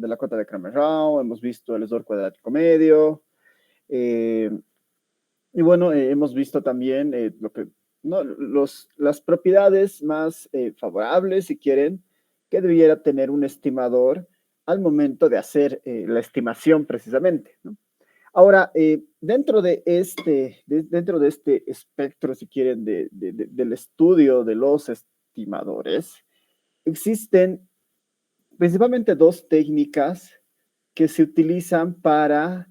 de la cota de Kramer-Rao, hemos visto el esdor cuadrático medio, y bueno, hemos visto también lo que, ¿no? Las propiedades más favorables, si quieren, que debiera tener un estimador al momento de hacer la estimación precisamente, ¿no? Ahora, dentro de este espectro, si quieren, del estudio de los estimadores, existen principalmente dos técnicas que se utilizan para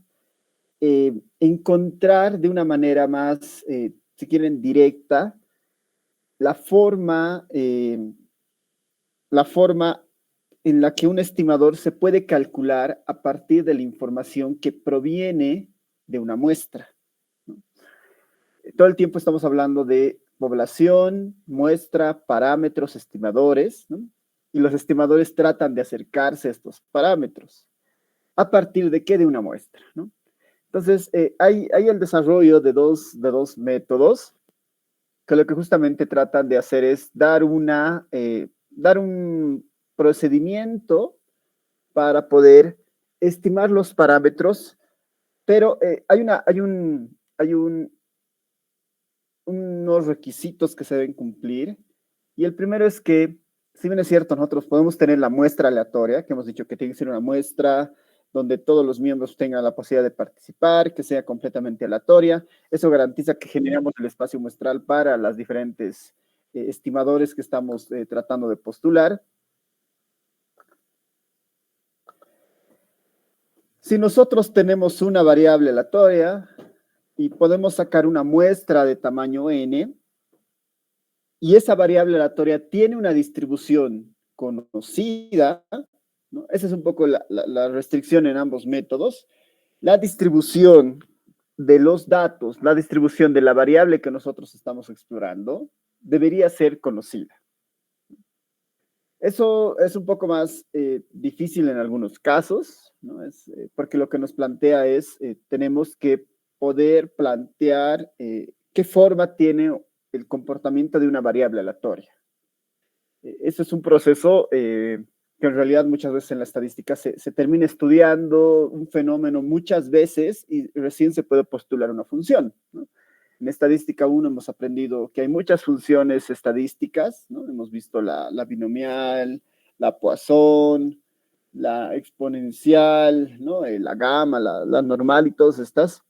encontrar de una manera más, si quieren, directa, la forma, la forma en la que un estimador se puede calcular a partir de la información que proviene de una muestra, ¿no? Todo el tiempo estamos hablando de población, muestra, parámetros, estimadores, ¿no? Y los estimadores tratan de acercarse a estos parámetros. ¿A partir de qué? De una muestra, ¿no? Entonces, hay el desarrollo de dos métodos que lo que justamente tratan de hacer es dar un procedimiento para poder estimar los parámetros, pero hay unos requisitos que se deben cumplir, y el primero es que, si bien es cierto, nosotros podemos tener la muestra aleatoria, que hemos dicho que tiene que ser una muestra donde todos los miembros tengan la posibilidad de participar, que sea completamente aleatoria. Eso garantiza que generamos el espacio muestral para las diferentes estimadores que estamos tratando de postular. Si nosotros tenemos una variable aleatoria y podemos sacar una muestra de tamaño n, y esa variable aleatoria tiene una distribución conocida, ¿no? Esa es un poco la restricción en ambos métodos. La distribución de los datos, la distribución de la variable que nosotros estamos explorando, debería ser conocida. Eso es un poco más difícil en algunos casos, ¿no? Porque lo que nos plantea es, tenemos que poder plantear qué forma tiene el comportamiento de una variable aleatoria. Eso es un proceso que en realidad muchas veces en la estadística se termina estudiando un fenómeno muchas veces y recién se puede postular una función, ¿no? En estadística 1 hemos aprendido que hay muchas funciones estadísticas, ¿no? Hemos visto la binomial, la Poisson, la exponencial, ¿no? La gamma, la normal y todas estas.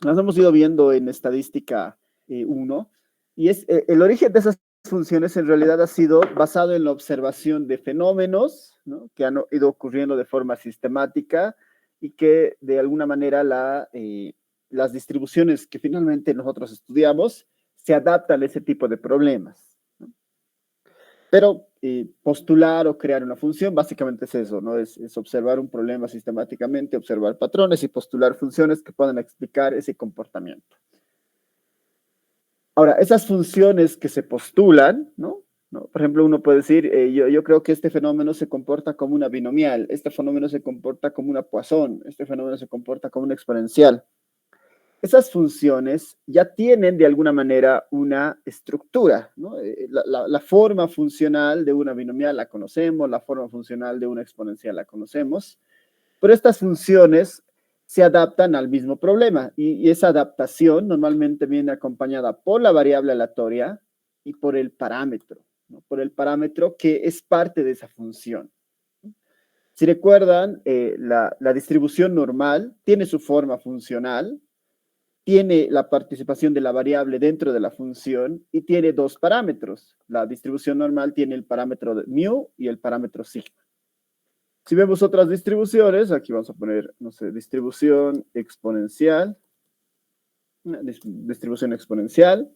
Las hemos ido viendo en estadística 1, y el origen de esas funciones en realidad ha sido basado en la observación de fenómenos, ¿no? Que han ido ocurriendo de forma sistemática y que de alguna manera las distribuciones que finalmente nosotros estudiamos se adaptan a ese tipo de problemas, ¿no? Pero postular o crear una función básicamente es eso, ¿no? Es observar un problema sistemáticamente, observar patrones y postular funciones que puedan explicar ese comportamiento. Ahora, esas funciones que se postulan, ¿no? Por ejemplo, uno puede decir, yo creo que este fenómeno se comporta como una binomial, este fenómeno se comporta como una Poisson, este fenómeno se comporta como una exponencial. Esas funciones ya tienen de alguna manera una estructura, ¿no? La forma funcional de una binomial la conocemos, la forma funcional de una exponencial la conocemos, pero estas funciones se adaptan al mismo problema, y esa adaptación normalmente viene acompañada por la variable aleatoria y por el parámetro, ¿no? Por el parámetro que es parte de esa función. Si recuerdan, la distribución normal tiene su forma funcional, tiene la participación de la variable dentro de la función y tiene dos parámetros. La distribución normal tiene el parámetro de mu y el parámetro sigma. Si vemos otras distribuciones, aquí vamos a poner, no sé, distribución exponencial. Distribución exponencial.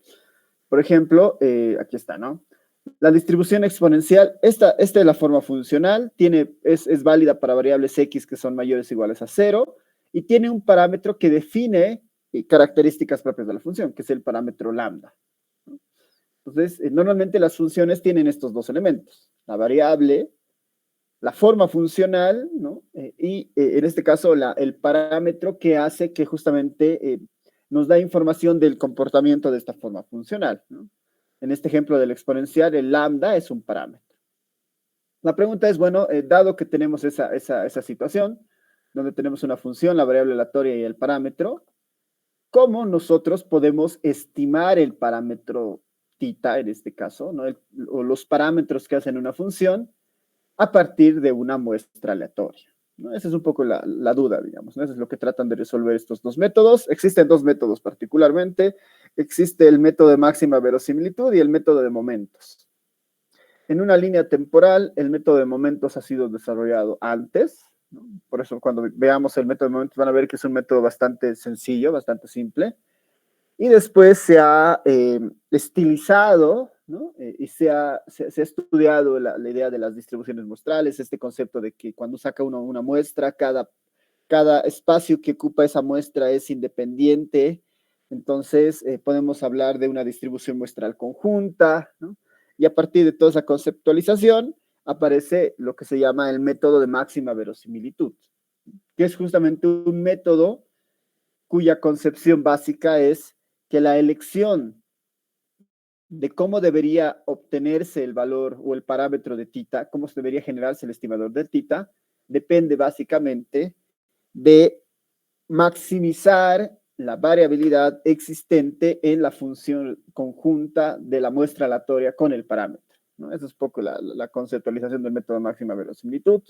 Por ejemplo, aquí está, ¿no? La distribución exponencial, esta es la forma funcional, es válida para variables x que son mayores o iguales a 0, y tiene un parámetro que define características propias de la función, que es el parámetro lambda. Entonces, normalmente las funciones tienen estos dos elementos, la variable, la forma funcional, ¿no? Y en este caso el parámetro que hace que justamente nos da información del comportamiento de esta forma funcional, ¿no? En este ejemplo del exponencial, el lambda es un parámetro. La pregunta es, bueno, dado que tenemos esa situación, donde tenemos una función, la variable aleatoria y el parámetro, ¿cómo nosotros podemos estimar el parámetro tita, en este caso, ¿no? O los parámetros que hacen una función a partir de una muestra aleatoria, ¿no? Esa es un poco la duda, digamos, ¿no? Eso es lo que tratan de resolver estos dos métodos. Existen dos métodos particularmente. Existe el método de máxima verosimilitud y el método de momentos. En una línea temporal, el método de momentos ha sido desarrollado antes, ¿no? Por eso cuando veamos el método de momentos van a ver que es un método bastante sencillo, bastante simple. Y después se ha estilizado, ¿no? Y se ha estudiado la idea de las distribuciones muestrales, este concepto de que cuando saca uno una muestra, cada espacio que ocupa esa muestra es independiente. Entonces, podemos hablar de una distribución muestral conjunta, ¿no? Y a partir de toda esa conceptualización, aparece lo que se llama el método de máxima verosimilitud, que es justamente un método cuya concepción básica es que la elección de cómo debería obtenerse el valor o el parámetro de tita, cómo se debería generarse el estimador de tita, depende básicamente de maximizar la variabilidad existente en la función conjunta de la muestra aleatoria con el parámetro, ¿no? Esa es un poco la conceptualización del método de máxima verosimilitud,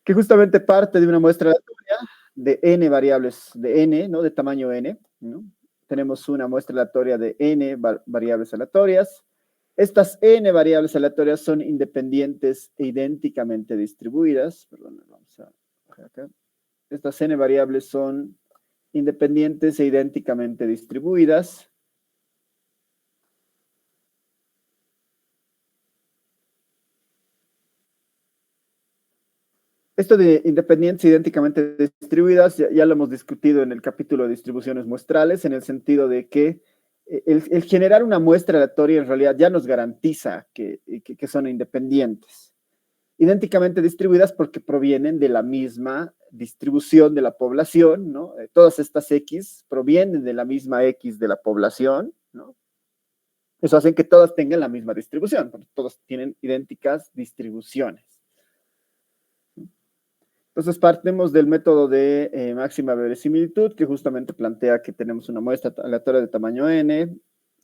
que justamente parte de una muestra aleatoria de n variables de n, ¿no? De tamaño n, ¿no? Tenemos una muestra aleatoria de n variables aleatorias. Estas n variables aleatorias son independientes e idénticamente distribuidas. Perdón, vamos a bajar acá. Estas n variables son independientes e idénticamente distribuidas. Esto de independientes idénticamente distribuidas ya lo hemos discutido en el capítulo de distribuciones muestrales, en el sentido de que el generar una muestra aleatoria en realidad ya nos garantiza que son independientes. Idénticamente distribuidas porque provienen de la misma distribución de la población, ¿no? Todas estas X provienen de la misma X de la población, ¿no? Eso hace que todas tengan la misma distribución, porque todas tienen idénticas distribuciones. Entonces partimos del método de máxima verosimilitud, que justamente plantea que tenemos una muestra aleatoria de tamaño n,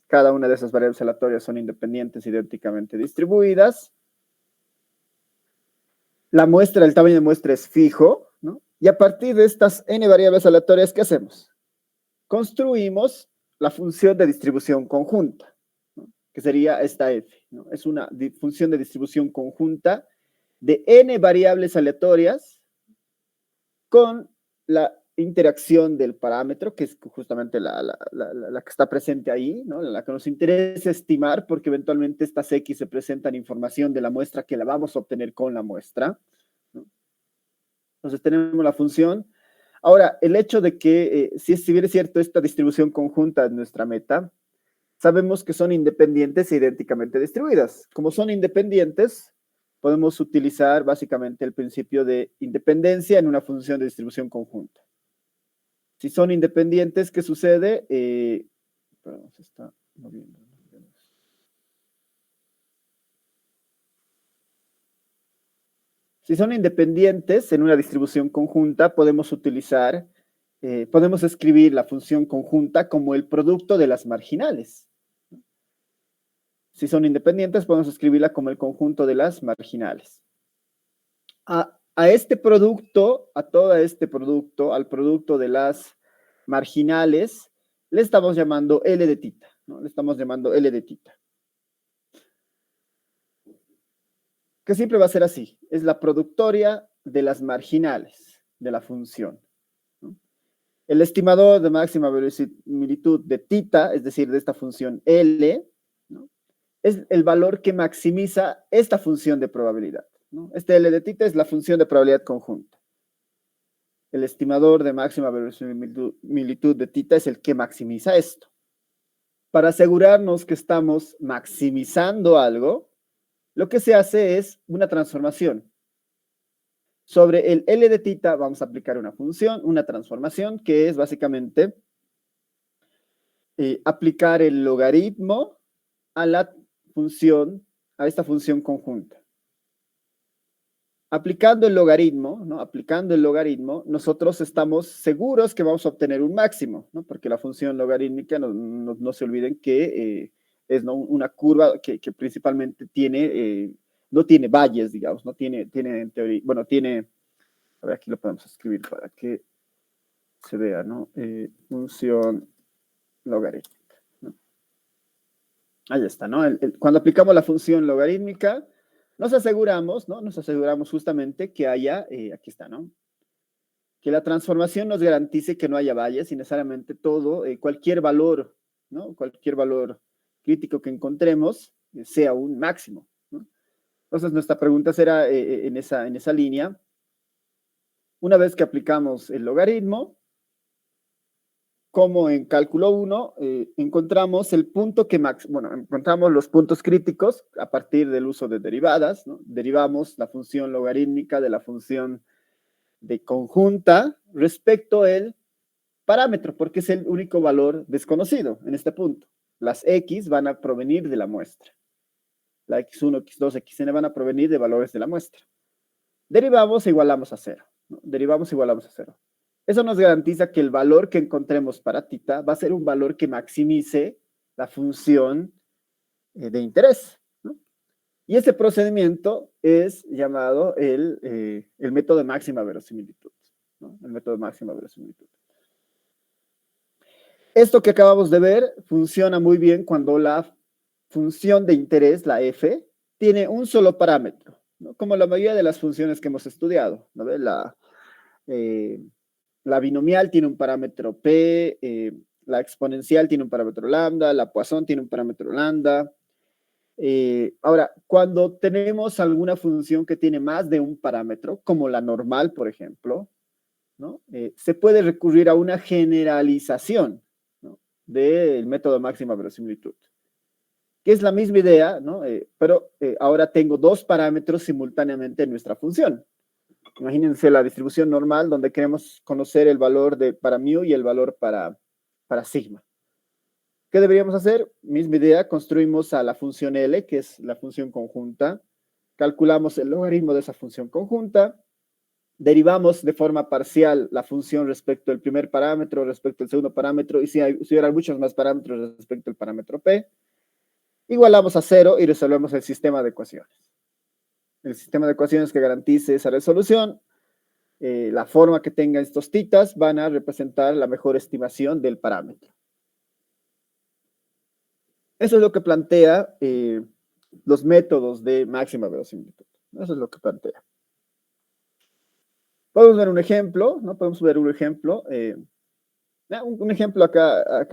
cada una de esas variables aleatorias son independientes idénticamente distribuidas. La muestra, el tamaño de muestra es fijo, ¿no? Y a partir de estas n variables aleatorias, ¿qué hacemos? Construimos la función de distribución conjunta, ¿no? Que sería esta f, ¿no? Es una función de distribución conjunta de n variables aleatorias con la interacción del parámetro, que es justamente la que está presente ahí, ¿no? La que nos interesa estimar, porque eventualmente estas X se presentan información de la muestra que la vamos a obtener con la muestra, ¿no? Entonces tenemos la función. Ahora, el hecho de que, si bien es cierto, esta distribución conjunta es nuestra meta, sabemos que son independientes e idénticamente distribuidas. Como son independientes, podemos utilizar básicamente el principio de independencia en una función de distribución conjunta. Si son independientes, ¿qué sucede? Perdón, se está moviendo. Si son independientes en una distribución conjunta, podemos utilizar, podemos escribir la función conjunta como el producto de las marginales. Si son independientes, podemos escribirla como el conjunto de las marginales. A este producto, a todo este producto, al producto de las marginales, le estamos llamando L de tita, ¿no? Le estamos llamando L de tita. Que siempre va a ser así, es la productoria de las marginales de la función, ¿no? El estimador de máxima verosimilitud de tita, es decir, de esta función L, ¿no? Es el valor que maximiza esta función de probabilidad, ¿no? Este L de tita es la función de probabilidad conjunta. El estimador de máxima verosimilitud de tita es el que maximiza esto. Para asegurarnos que estamos maximizando algo, lo que se hace es una transformación. Sobre el L de tita vamos a aplicar una función, una transformación, que es básicamente aplicar el logaritmo a la función, a esta función conjunta. aplicando el logaritmo, ¿no? Aplicando el logaritmo, nosotros estamos seguros que vamos a obtener un máximo, ¿no? Porque la función logarítmica, no se olviden que es, ¿no?, una curva que principalmente tiene, no tiene valles, digamos, no tiene en teoría, bueno, tiene, a ver, aquí lo podemos escribir para que se vea, ¿no? Función logarítmica, ¿no? Ahí está, ¿no? Cuando aplicamos la función logarítmica, nos aseguramos, ¿no? Nos aseguramos justamente que haya, aquí está, ¿no? Que la transformación nos garantice que no haya valles y necesariamente todo, cualquier valor, ¿no? Cualquier valor crítico que encontremos sea un máximo, ¿no? Entonces, nuestra pregunta será en esa línea. Una vez que aplicamos el logaritmo, como en cálculo 1, encontramos el punto que encontramos los puntos críticos a partir del uso de derivadas, ¿no? Derivamos la función logarítmica de la función de conjunta respecto al parámetro, porque es el único valor desconocido en este punto. Las x van a provenir de la muestra. La x1, x2, xn van a provenir de valores de la muestra. Derivamos e igualamos a 0, ¿no? Derivamos e igualamos a 0. Eso nos garantiza que el valor que encontremos para θ va a ser un valor que maximice la función de interés, ¿no? Y ese procedimiento es llamado el método de máxima verosimilitud, ¿no? El método de máxima verosimilitud. Esto que acabamos de ver funciona muy bien cuando la función de interés, la f, tiene un solo parámetro, ¿no? Como la mayoría de las funciones que hemos estudiado, ¿no? La binomial tiene un parámetro p, la exponencial tiene un parámetro lambda, la Poisson tiene un parámetro lambda. Ahora, cuando tenemos alguna función que tiene más de un parámetro, como la normal, por ejemplo, ¿no? Se puede recurrir a una generalización, ¿no?, del método de máxima verosimilitud, que es la misma idea, ¿no? Pero ahora tengo dos parámetros simultáneamente en nuestra función. Imagínense la distribución normal donde queremos conocer el valor para mu y el valor para sigma. ¿Qué deberíamos hacer? Misma idea, construimos a la función L, que es la función conjunta, calculamos el logaritmo de esa función conjunta, derivamos de forma parcial la función respecto al primer parámetro, respecto al segundo parámetro, y si hubieran muchos más parámetros respecto al parámetro P, igualamos a 0 y resolvemos el sistema de ecuaciones. El sistema de ecuaciones que garantice esa resolución, la forma que tengan estos titas van a representar la mejor estimación del parámetro. Eso es lo que plantea los métodos de máxima verosimilitud. Eso es lo que plantea. Podemos ver un ejemplo, ¿no? Podemos ver un ejemplo. Un ejemplo acá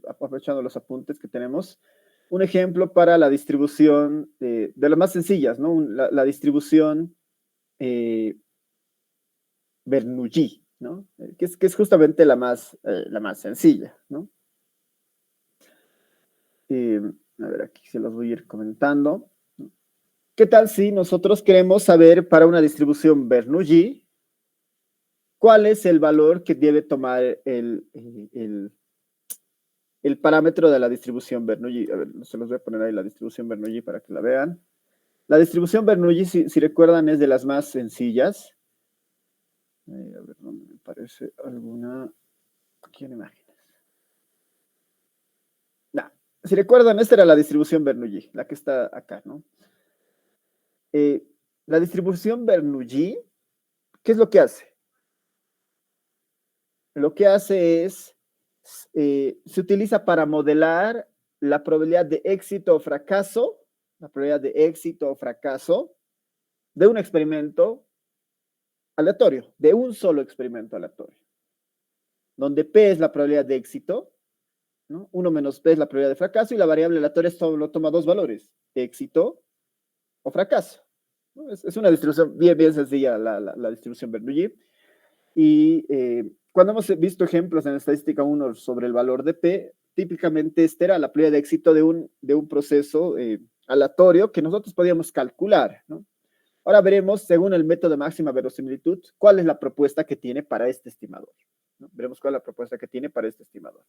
aprovechando los apuntes que tenemos. Un ejemplo para la distribución de las más sencillas, ¿no? La distribución Bernoulli, ¿no? Que es justamente la más sencilla, ¿no? A ver, aquí se los voy a ir comentando. ¿Qué tal si nosotros queremos saber para una distribución Bernoulli cuál es el valor que debe tomar el parámetro de la distribución Bernoulli? A ver, se los voy a poner ahí la distribución Bernoulli para que la vean. La distribución Bernoulli, si recuerdan, es de las más sencillas. A ver, ¿dónde me parece alguna? Aquí en imágenes. No, si recuerdan, esta era la distribución Bernoulli, la que está acá, ¿no? La distribución Bernoulli, ¿qué es lo que hace? Lo que hace es, se utiliza para modelar la probabilidad de éxito o fracaso, de un experimento aleatorio, de un solo experimento aleatorio, donde P es la probabilidad de éxito, ¿no? 1 menos P es la probabilidad de fracaso y la variable aleatoria solo toma dos valores, éxito o fracaso, ¿no? Es una distribución bien sencilla la distribución Bernoulli. Y cuando hemos visto ejemplos en estadística 1 sobre el valor de P, típicamente esta era la probabilidad de éxito de un proceso aleatorio que nosotros podíamos calcular, ¿no? Ahora veremos, según el método de máxima verosimilitud, cuál es la propuesta que tiene para este estimador, ¿no? Veremos cuál es la propuesta que tiene para este estimador.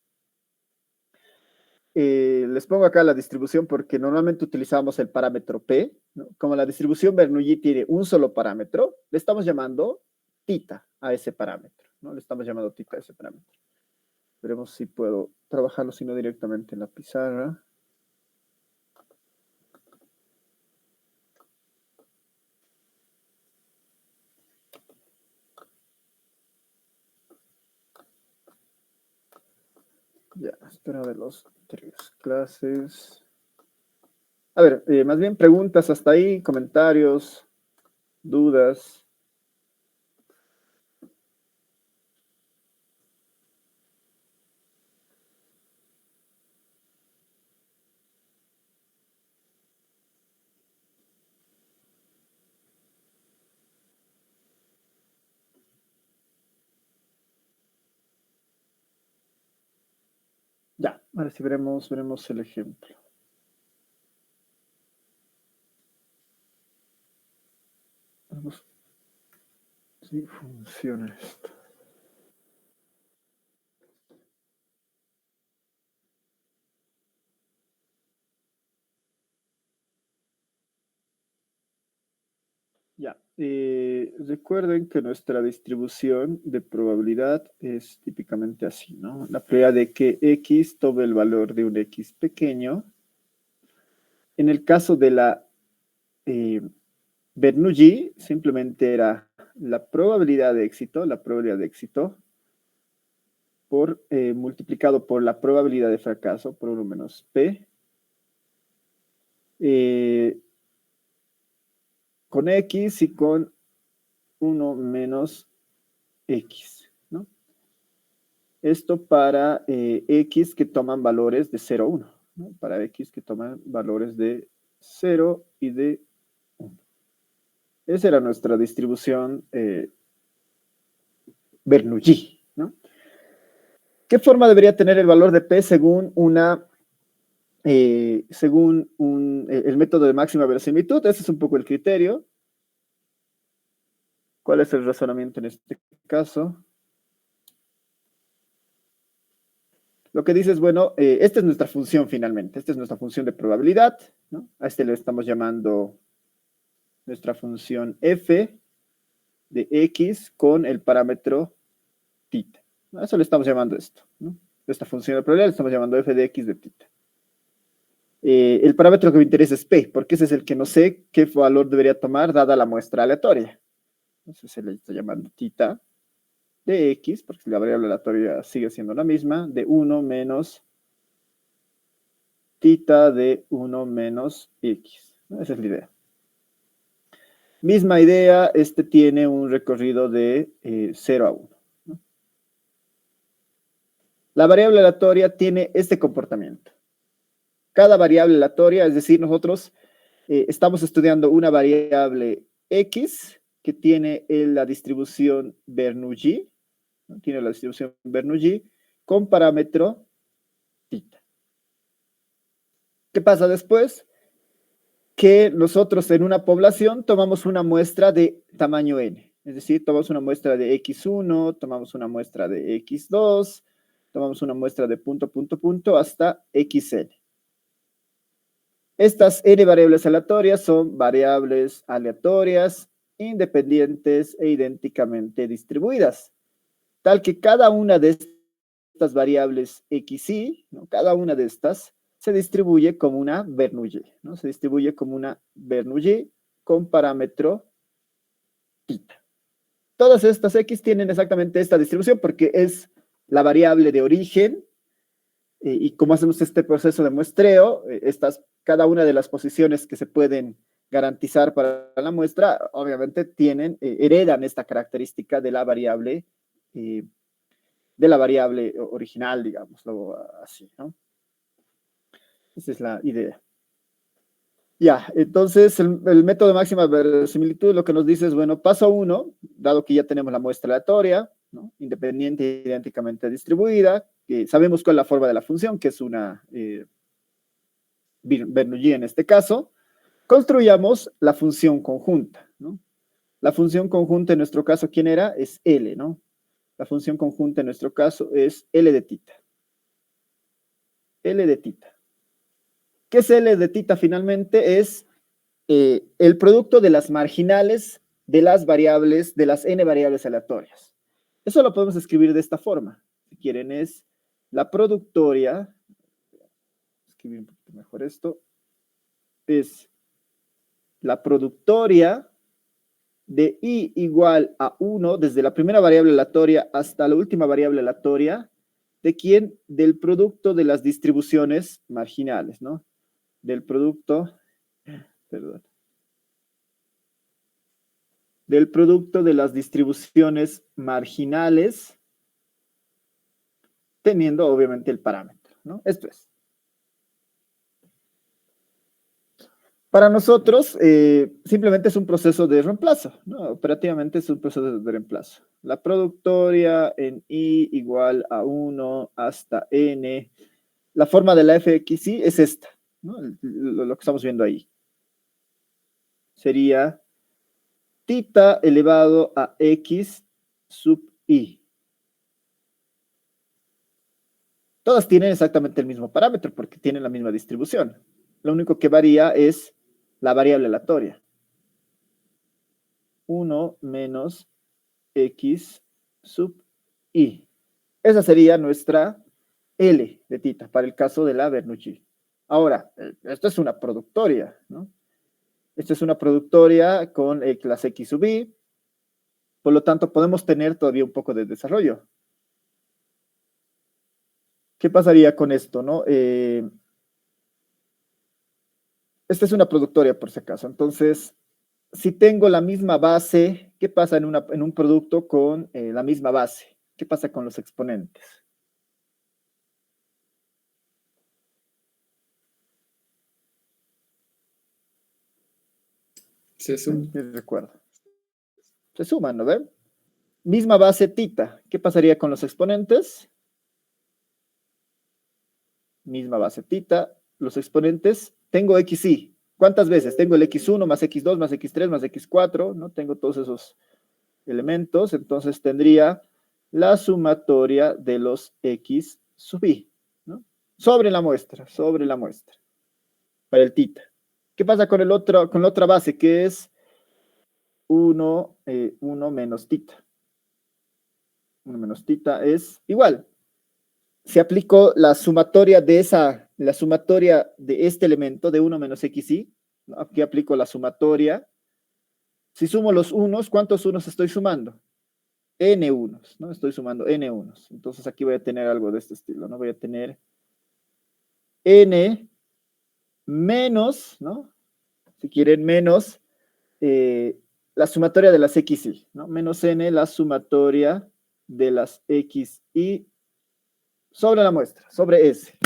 Les pongo acá la distribución porque normalmente utilizamos el parámetro P, ¿no? Como la distribución Bernoulli tiene un solo parámetro, le estamos llamando tita a ese parámetro, ¿no? Le estamos llamando tita a ese parámetro. Veremos si puedo trabajarlo, si no directamente en la pizarra. Ya, espera de los 3 clases. A ver, más bien preguntas hasta ahí, comentarios, dudas. Ya, ahora sí veremos el ejemplo. Vamos si funciona esto. Ya, recuerden que nuestra distribución de probabilidad es típicamente así, ¿no? La probabilidad de que X tome el valor de un X pequeño. En el caso de la Bernoulli, simplemente era la probabilidad de éxito, por, multiplicado por la probabilidad de fracaso, por 1 menos P, con X y con 1 menos X, ¿no? Esto para X que toman valores de 0 a 1, ¿no? Para X que toman valores de 0 y de 1. Esa era nuestra distribución Bernoulli, ¿no? ¿Qué forma debería tener el valor de P según el método de máxima verosimilitud? Ese es un poco el criterio. ¿Cuál es el razonamiento en este caso? Lo que dice es, bueno, esta es nuestra función finalmente, esta es nuestra función de probabilidad, ¿no? A este le estamos llamando nuestra función f de x con el parámetro tita. A eso le estamos llamando esto, ¿no? Esta función de probabilidad le estamos llamando f de x de tita. El parámetro que me interesa es p, porque ese es el que no sé qué valor debería tomar dada la muestra aleatoria. Entonces se le está llamando tita de x, porque la variable aleatoria sigue siendo la misma, de 1 menos tita de 1 menos x. Esa es la idea. Misma idea, este tiene un recorrido de 0 a 1. ¿No? La variable aleatoria tiene este comportamiento. Cada variable aleatoria, es decir, nosotros estamos estudiando una variable x que tiene la distribución Bernoulli, ¿no? Tiene la distribución Bernoulli con parámetro tita. ¿Qué pasa después? Que nosotros en una población tomamos una muestra de tamaño n, es decir, tomamos una muestra de x1, tomamos una muestra de x2, tomamos una muestra de punto, hasta xn. Estas n variables aleatorias son variables aleatorias, independientes e idénticamente distribuidas, tal que cada una de estas variables xy, ¿no? Cada una de estas se distribuye como una Bernoulli, ¿no? Se distribuye como una Bernoulli con parámetro tita. Todas estas x tienen exactamente esta distribución porque es la variable de origen y como hacemos este proceso de muestreo, cada una de las posiciones que se pueden garantizar para la muestra, obviamente heredan esta característica de la variable original, digámoslo así, ¿no? Esa es la idea. Ya, entonces el método de máxima verosimilitud lo que nos dice es, bueno, paso 1, dado que ya tenemos la muestra aleatoria, ¿no? Independiente e idénticamente distribuida, sabemos cuál es la forma de la función, que es una Bernoulli en este caso, construyamos la función conjunta, ¿no? La función conjunta en nuestro caso, ¿quién era? Es L, ¿no? La función conjunta en nuestro caso es L de tita. L de tita. ¿Qué es L de tita finalmente? Es el producto de las marginales de las variables, de las n variables aleatorias. Eso lo podemos escribir de esta forma. Si quieren, es la productoria, escribir un poquito mejor esto, es la productoria de i igual a 1 desde la primera variable aleatoria hasta la última variable aleatoria, ¿de quién? Del producto de las distribuciones marginales, ¿no? Del producto, perdón, del producto de las distribuciones marginales, teniendo obviamente el parámetro, ¿no? Esto es. Para nosotros, simplemente es un proceso de reemplazo, ¿no? Operativamente es un proceso de reemplazo. La productoria en i igual a 1 hasta n. La forma de la fxi es esta, ¿no? Lo que estamos viendo ahí. Sería tita elevado a x sub i. Todas tienen exactamente el mismo parámetro porque tienen la misma distribución. Lo único que varía es la variable aleatoria. 1 menos x sub i. Esa sería nuestra L de tita para el caso de la Bernoulli. Ahora, esto es una productoria, ¿no? Esta es una productoria con las x sub i. Por lo tanto, podemos tener todavía un poco de desarrollo. ¿Qué pasaría con esto, no? Esta es una productoria, por si acaso. Entonces, si tengo la misma base, ¿qué pasa en un producto con la misma base? ¿Qué pasa con los exponentes? Se suma. Recuerdo. Se suman, ¿no ven? Misma base tita. ¿Qué pasaría con los exponentes? Misma base tita. Los exponentes, tengo xi. ¿Cuántas veces? Tengo el x1 más x2 más x3 más x4, ¿no? Tengo todos esos elementos, entonces tendría la sumatoria de los x sub i, ¿no? Sobre la muestra, para el tita. ¿Qué pasa con la otra base, que es 1 menos tita? 1 menos tita es igual. Si aplico la sumatoria de este elemento de 1 menos xi, ¿no? Aquí aplico la sumatoria. Si sumo los unos, ¿cuántos unos estoy sumando? N unos, ¿no? Estoy sumando N unos. Entonces aquí voy a tener algo de este estilo, ¿no? Voy a tener N menos, ¿no? Si quieren, menos la sumatoria de las xi, ¿no? Menos N, la sumatoria de las xi sobre la muestra, sobre S.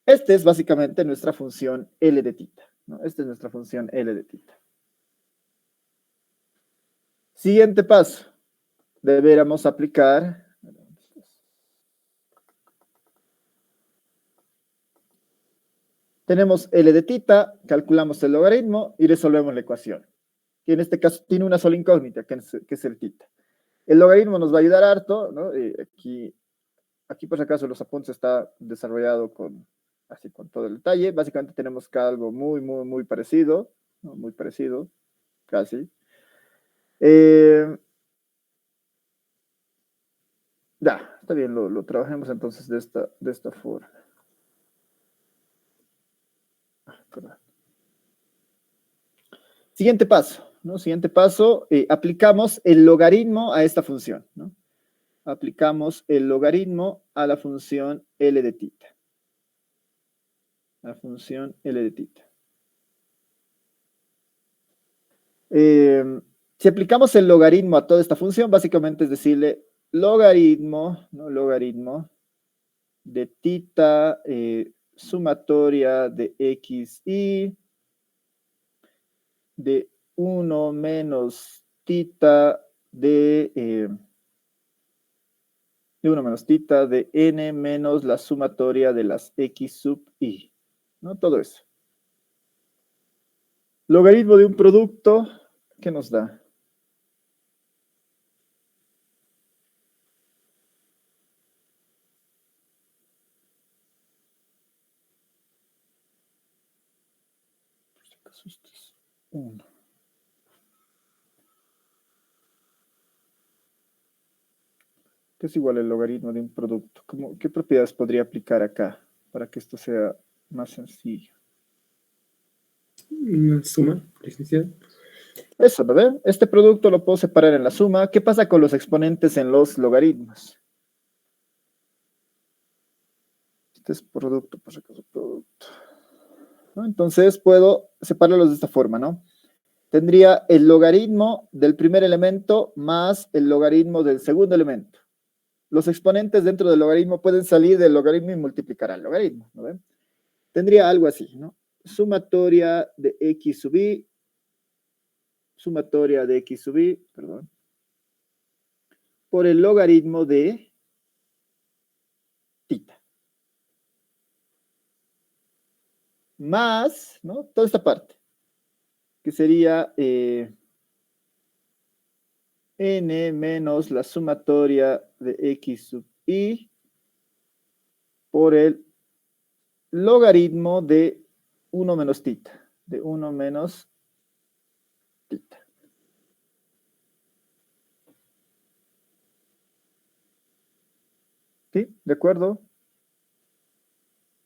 Esta es básicamente nuestra función L de tita, ¿no? Esta es nuestra función L de tita. Siguiente paso. Deberíamos aplicar. Tenemos L de tita, calculamos el logaritmo y resolvemos la ecuación. Y en este caso tiene una sola incógnita, que es el tita. El logaritmo nos va a ayudar harto, ¿no? Aquí por si acaso los apuntes está desarrollado así con todo el detalle. Básicamente tenemos acá algo muy, muy, muy parecido, ¿no? Muy parecido, casi. Ya, está bien, lo trabajemos entonces de esta forma. Siguiente paso, ¿no? Siguiente paso, aplicamos el logaritmo a esta función, ¿no? Aplicamos el logaritmo a la función L de tita. La función L de tita. Si aplicamos el logaritmo a toda esta función, básicamente es decirle logaritmo, ¿no? Logaritmo de tita sumatoria de xi de 1 menos tita de 1 menos tita de n menos la sumatoria de las x sub i, ¿no? Todo eso. Logaritmo de un producto, ¿qué nos da? Esto es 1. ¿Qué es igual el logaritmo de un producto? ¿Qué propiedades podría aplicar acá para que esto sea más sencillo? Una suma, licenciado. Eso, ¿no ve? Este producto lo puedo separar en la suma. ¿Qué pasa con los exponentes en los logaritmos? Este es producto, por si acaso, producto. ¿No? Entonces puedo separarlos de esta forma, ¿no? Tendría el logaritmo del primer elemento más el logaritmo del segundo elemento. Los exponentes dentro del logaritmo pueden salir del logaritmo y multiplicar al logaritmo, ¿no ven? Tendría algo así, ¿no? Sumatoria de x sub y, sumatoria de x sub y, perdón, por el logaritmo de tita. Más, ¿no? Toda esta parte, que sería n menos la sumatoria de x sub y por el logaritmo de 1 menos tita, de 1 menos tita. ¿Sí? ¿De acuerdo?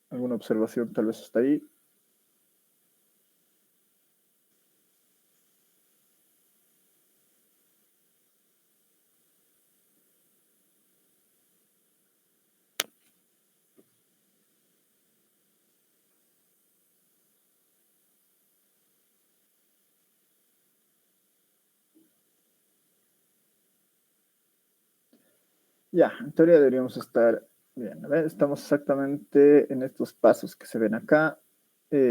¿Alguna observación tal vez hasta ahí? Ya, en teoría deberíamos estar bien. A ver, estamos exactamente en estos pasos que se ven acá,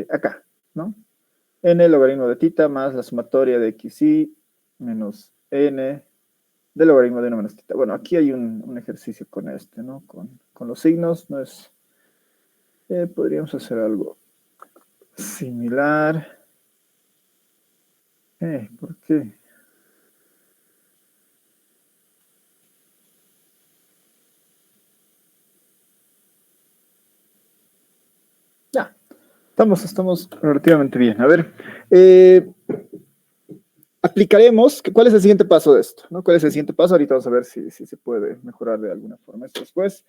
acá, ¿no? N logaritmo de tita más la sumatoria de xy menos n del logaritmo de 1 menos tita. Bueno, aquí hay un ejercicio con este, ¿no? Con los signos, no es... podríamos hacer algo similar. ¿Por qué? Ya, estamos relativamente bien. A ver, aplicaremos, ¿cuál es el siguiente paso de esto? ¿No? ¿Cuál es el siguiente paso? Ahorita vamos a ver si se puede mejorar de alguna forma esto después.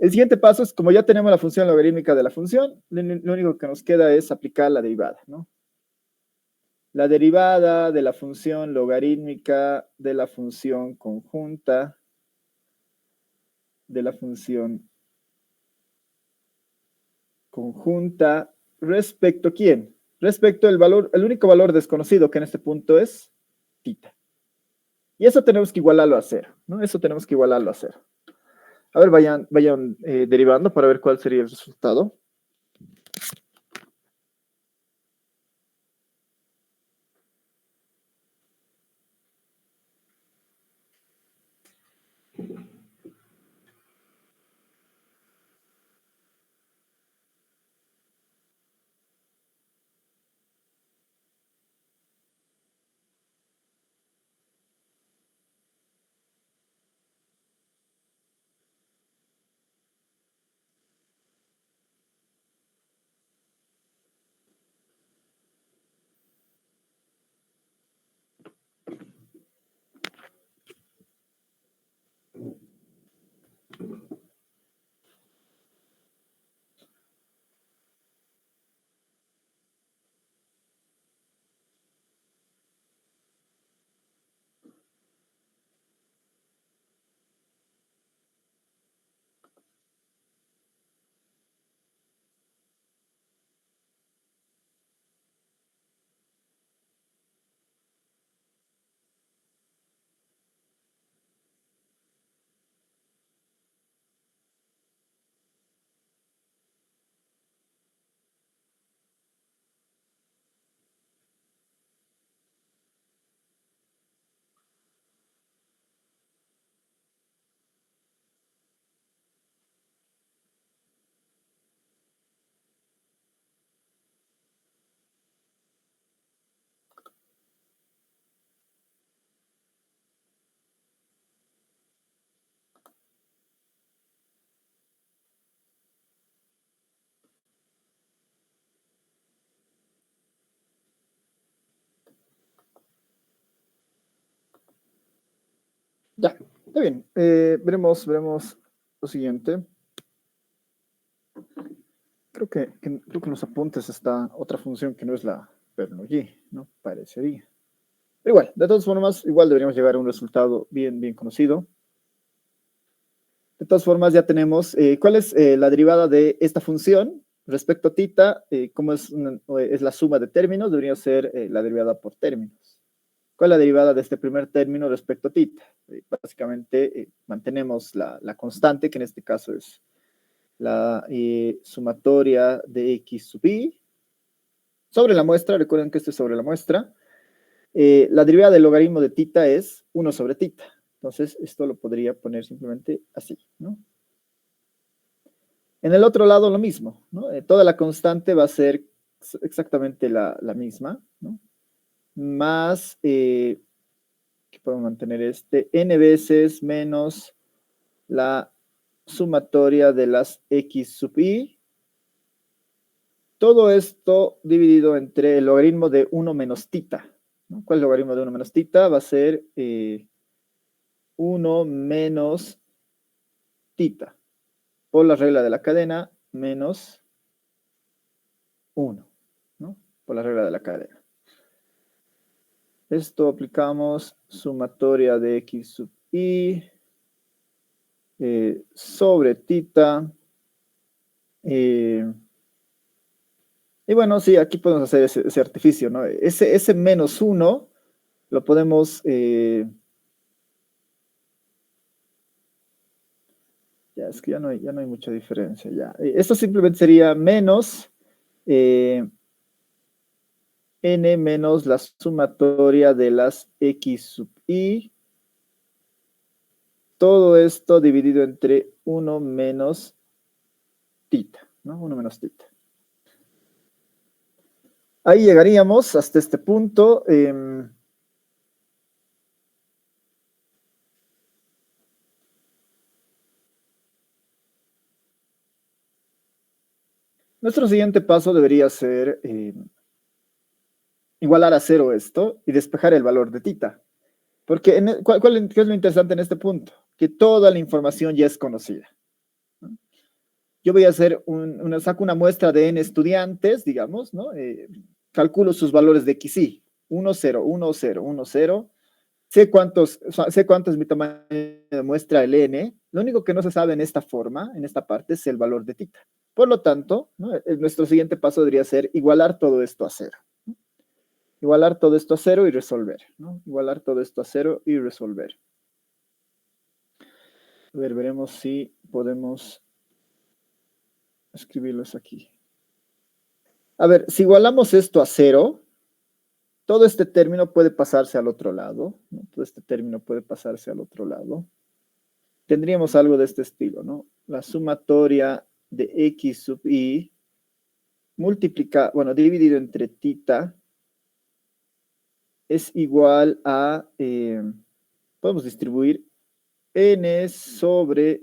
El siguiente paso es, como ya tenemos la función logarítmica de la función, lo único que nos queda es aplicar la derivada, ¿no? La derivada de la función logarítmica de la función conjunta de la función conjunta respecto a quién? Respecto al valor, el único valor desconocido que en este punto es tita. Y eso tenemos que igualarlo a 0, ¿no? Eso tenemos que igualarlo a 0. A ver, vayan derivando para ver cuál sería el resultado. Ya, está bien. Veremos lo siguiente. Creo que en los apuntes está otra función que no es la Bernoulli, ¿no? Parecería. Pero igual, de todas formas, igual deberíamos llegar a un resultado bien conocido. De todas formas, ya tenemos cuál es la derivada de esta función respecto a tita, como es la suma de términos, debería ser la derivada por términos. ¿Cuál es la derivada de este primer término respecto a tita? Básicamente mantenemos la constante, que en este caso es la sumatoria de x sub i, sobre la muestra, recuerden que esto es sobre la muestra. La derivada del logaritmo de tita es 1 sobre tita. Entonces, esto lo podría poner simplemente así, ¿no? En el otro lado lo mismo, ¿no? Toda la constante va a ser exactamente la misma, ¿no? Más, que podemos mantener n veces menos la sumatoria de las x sub i. Todo esto dividido entre el logaritmo de 1 menos tita, ¿no? ¿Cuál es el logaritmo de 1 menos tita? Va a ser 1 menos tita por la regla de la cadena menos 1, ¿no? Por la regla de la cadena. Esto aplicamos sumatoria de x sub i sobre tita. Y bueno, sí, aquí podemos hacer ese artificio, ¿no? Ese menos 1 lo podemos... ya, es que ya no hay mucha diferencia. Ya. Esto simplemente sería menos n menos la sumatoria de las x sub i. Todo esto dividido entre 1 menos tita, ¿no? 1 menos tita. Ahí llegaríamos hasta este punto. Nuestro siguiente paso debería ser igualar a 0 esto y despejar el valor de tita. Porque, ¿qué es lo interesante en este punto? Que toda la información ya es conocida. Yo voy a hacer saco una muestra de n estudiantes, digamos, ¿no? Calculo sus valores de XY, 1, 0, 1, 0, 1, 0. Sé cuánto es mi tamaño de muestra el n. Lo único que no se sabe en esta forma, en esta parte, es el valor de tita. Por lo tanto, ¿no? Nuestro siguiente paso debería ser igualar todo esto a 0. ¿No? Igualar todo esto a 0 y resolver, ¿no? Igualar todo esto a 0 y resolver. A ver, veremos si podemos escribirlos aquí. A ver, si igualamos esto a 0, todo este término puede pasarse al otro lado, ¿no? Todo este término puede pasarse al otro lado. Tendríamos algo de este estilo, ¿no? La sumatoria de x sub i dividido entre tita es igual a, podemos distribuir n sobre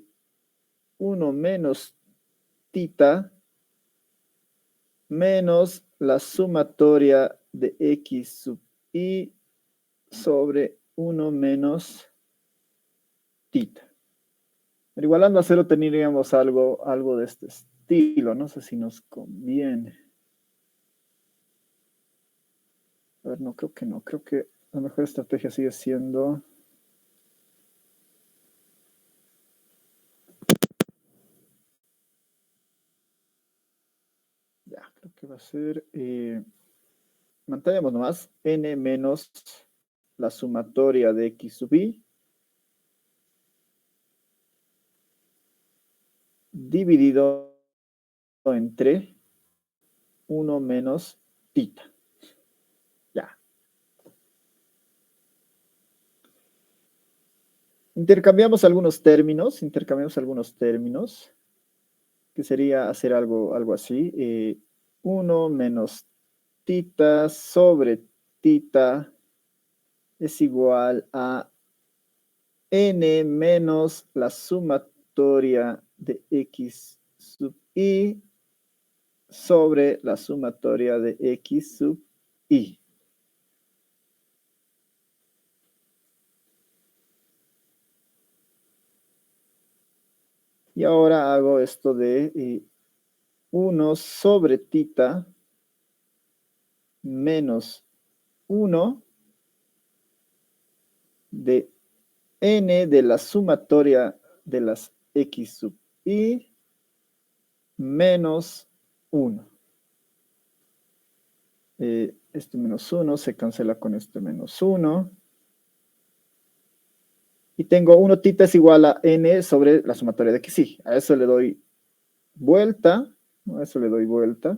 1 menos tita menos la sumatoria de x sub i sobre 1 menos tita. Pero igualando a 0 tendríamos algo de este estilo. No sé si nos conviene. A ver, no, creo que no. Creo que la mejor estrategia sigue siendo... Ya, creo que va a ser... mantengamos nomás n menos la sumatoria de x sub i dividido entre 1 menos tita. Ya. Intercambiamos algunos términos, que sería hacer algo así. 1 menos tita sobre tita es igual a n menos la sumatoria de x sub i sobre la sumatoria de x sub i. Y ahora hago esto de 1 sobre tita menos 1 de n de la sumatoria de las x sub i menos 1. Este menos 1 se cancela con este menos 1. Y tengo 1 tita es igual a n sobre la sumatoria de x y. A eso le doy vuelta. A eso le doy vuelta.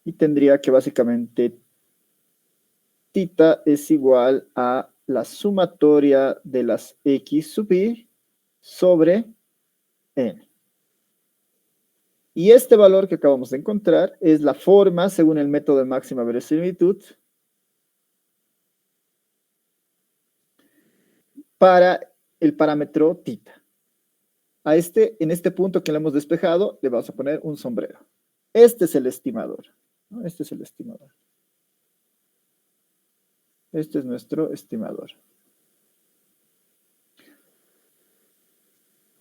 Y tendría que básicamente tita es igual a la sumatoria de las x sub i sobre n. Y este valor que acabamos de encontrar es la forma, según el método de máxima verosimilitud, para el parámetro tita. En este punto que le hemos despejado, le vamos a poner un sombrero. Este es el estimador, ¿no? Este es el estimador. Este es nuestro estimador.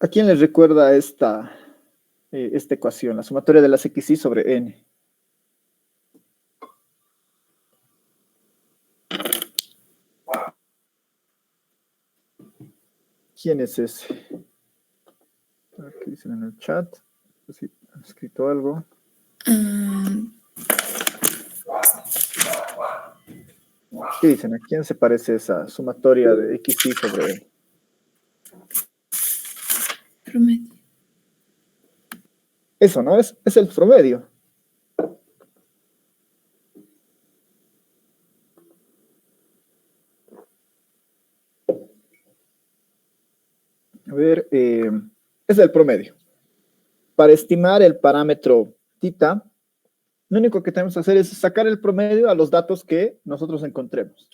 ¿A quién les recuerda esta ecuación? La sumatoria de las xy sobre n. ¿Quién es ese? ¿Qué dicen en el chat? Si han escrito algo. ¿Qué dicen? ¿A quién se parece esa sumatoria de xy sobre n? Promedio. Eso, ¿no? Es el promedio. A ver, es el promedio. Para estimar el parámetro tita, lo único que tenemos que hacer es sacar el promedio a los datos que nosotros encontremos.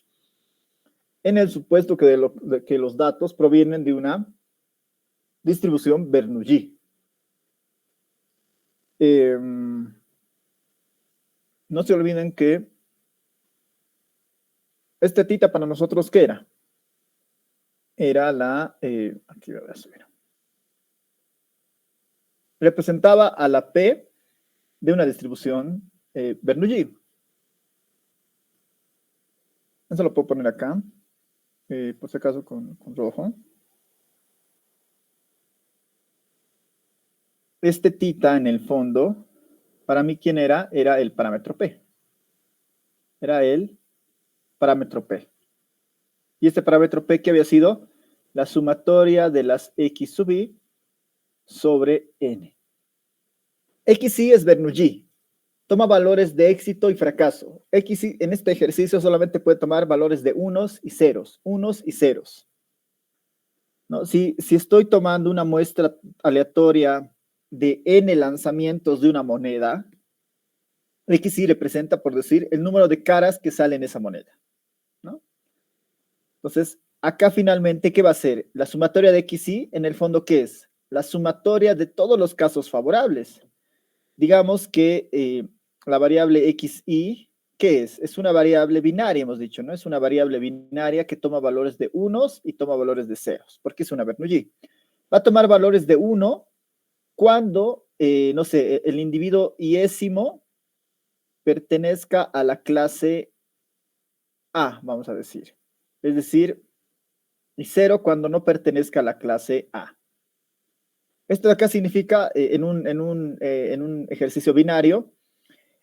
En el supuesto de que los datos provienen de una distribución Bernoulli. No se olviden que este tita para nosotros, ¿qué era? Era aquí voy a subir. Representaba a la P de una distribución Bernoulli. Eso lo puedo poner acá, por si acaso con rojo. Este tita en el fondo, para mí, ¿quién era? Era el parámetro P. Era el parámetro P. Y este parámetro P, ¿qué había sido? La sumatoria de las x sub i sobre n. XY es Bernoulli. Toma valores de éxito y fracaso. XY en este ejercicio solamente puede tomar valores de unos y ceros. Unos y ceros. ¿No? Si estoy tomando una muestra aleatoria de n lanzamientos de una moneda, XY representa, por decir, el número de caras que sale en esa moneda, ¿no? Entonces, acá finalmente, ¿qué va a ser? La sumatoria de XY, en el fondo, ¿qué es? La sumatoria de todos los casos favorables. Digamos que la variable XY, ¿qué es? Es una variable binaria, hemos dicho, ¿no? Es una variable binaria que toma valores de unos y toma valores de ceros, porque es una Bernoulli. Va a tomar valores de 1 cuando, no sé, el individuo iésimo pertenezca a la clase A, vamos a decir. Es decir, y 0 cuando no pertenezca a la clase A. Esto de acá significa, en un ejercicio binario,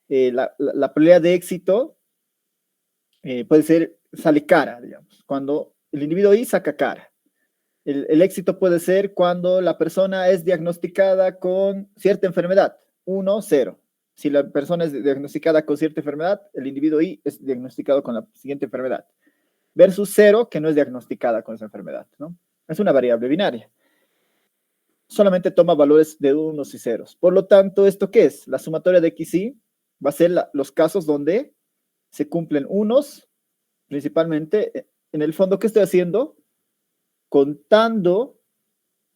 la probabilidad de éxito puede ser, sale cara, digamos, cuando el individuo I saca cara. El éxito puede ser cuando la persona es diagnosticada con cierta enfermedad, 1, 0. Si la persona es diagnosticada con cierta enfermedad, el individuo I es diagnosticado con la siguiente enfermedad. Versus 0, que no es diagnosticada con esa enfermedad, ¿no? Es una variable binaria. Solamente toma valores de unos y ceros. Por lo tanto, ¿esto qué es? La sumatoria de XY va a ser los casos donde se cumplen unos, principalmente. En el fondo, ¿qué estoy haciendo? Contando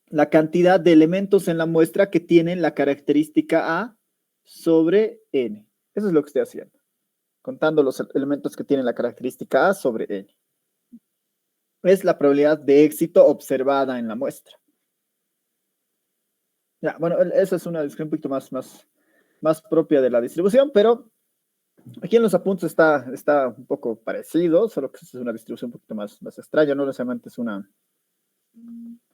la cantidad de elementos en la muestra que tienen la característica A sobre N. Eso es lo que estoy haciendo. Contando los elementos que tienen la característica A sobre N. Es la probabilidad de éxito observada en la muestra. Ya, bueno, esa es una descripción un poquito más propia de la distribución, pero aquí en los apuntes está un poco parecido, solo que es una distribución un poquito más extraña, no necesariamente es una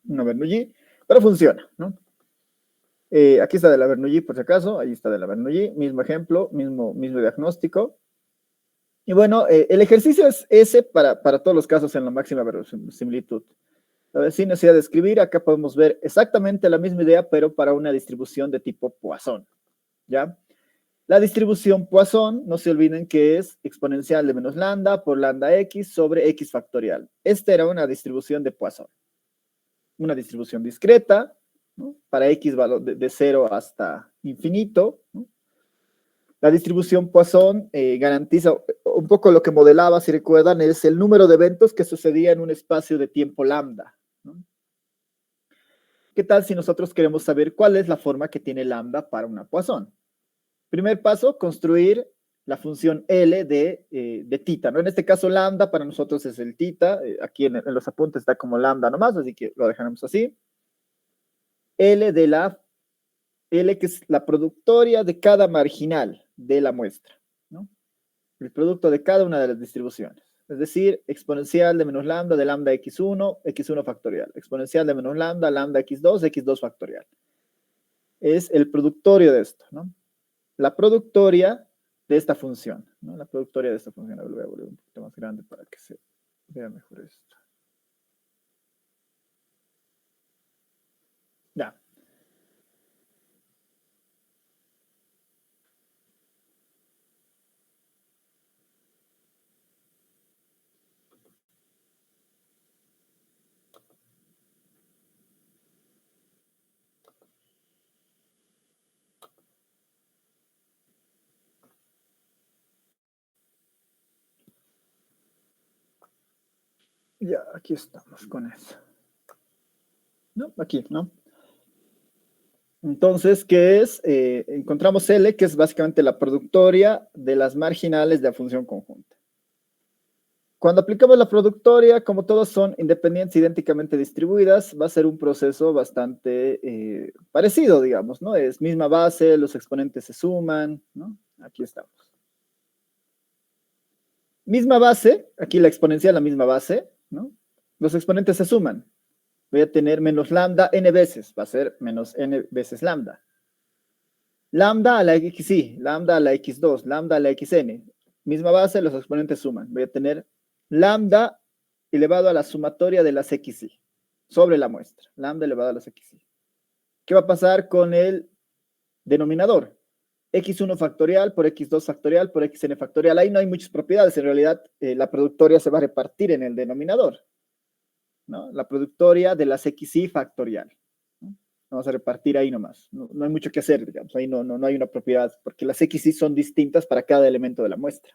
Bernoulli, pero funciona, ¿no? Aquí está de la Bernoulli, por si acaso, ahí está de la Bernoulli, mismo ejemplo, mismo diagnóstico. Y bueno, el ejercicio es ese para todos los casos en la máxima verosimilitud. Sin necesidad de escribir, acá podemos ver exactamente la misma idea, pero para una distribución de tipo Poisson, ¿ya? La distribución Poisson, no se olviden que es exponencial de menos lambda por lambda x sobre x factorial. Esta era una distribución de Poisson. Una distribución discreta, ¿no? Para x valor de 0 hasta infinito, ¿no? La distribución Poisson garantiza un poco lo que modelaba, si recuerdan, es el número de eventos que sucedía en un espacio de tiempo lambda, ¿no? ¿Qué tal si nosotros queremos saber cuál es la forma que tiene lambda para una Poisson? Primer paso, construir la función L de tita, ¿no? En este caso, lambda para nosotros es el tita. Aquí en los apuntes está como lambda nomás, así que lo dejaremos así. L que es la productoria de cada marginal de la muestra, ¿no? El producto de cada una de las distribuciones. Es decir, exponencial de menos lambda de lambda x1 factorial. Exponencial de menos lambda, lambda x2 factorial. Es el productorio de esto, ¿no? La productoria de esta función, ¿no? La productoria de esta función. Lo voy a volver un poquito más grande para que se vea mejor esto. Ya. Ya, aquí estamos con eso. ¿No? Aquí, ¿no? Entonces, ¿qué es? Encontramos L, que es básicamente la productoria de las marginales de la función conjunta. Cuando aplicamos la productoria, como todos son independientes idénticamente distribuidas, va a ser un proceso bastante parecido, digamos, ¿no? Es misma base, los exponentes se suman, ¿no? Aquí estamos. Misma base, aquí la exponencial, la misma base, ¿no? Los exponentes se suman. Voy a tener menos lambda n veces, va a ser menos n veces lambda. Lambda a la xy, lambda a la x2, lambda a la xn. Misma base, los exponentes suman. Voy a tener lambda elevado a la sumatoria de las xy sobre la muestra. Lambda elevado a las xy. ¿Qué va a pasar con el denominador? X1 factorial por X2 factorial por Xn factorial. Ahí no hay muchas propiedades. En realidad, la productoria se va a repartir en el denominador, ¿no? La productoria de las XY factorial. ¿No? Vamos a repartir ahí nomás. No hay mucho que hacer, digamos. Ahí no hay una propiedad, porque las XY son distintas para cada elemento de la muestra.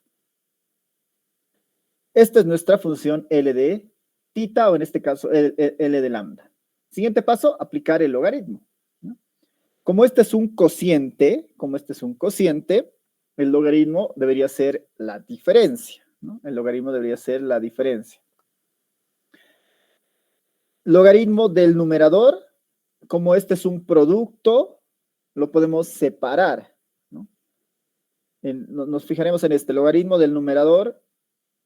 Esta es nuestra función L de tita, o en este caso L de lambda. Siguiente paso, aplicar el logaritmo. ¿No? Como este es un cociente, el logaritmo debería ser la diferencia, ¿no? El logaritmo debería ser la diferencia. Logaritmo del numerador, como este es un producto, lo podemos separar, ¿no? Nos fijaremos en este logaritmo del numerador,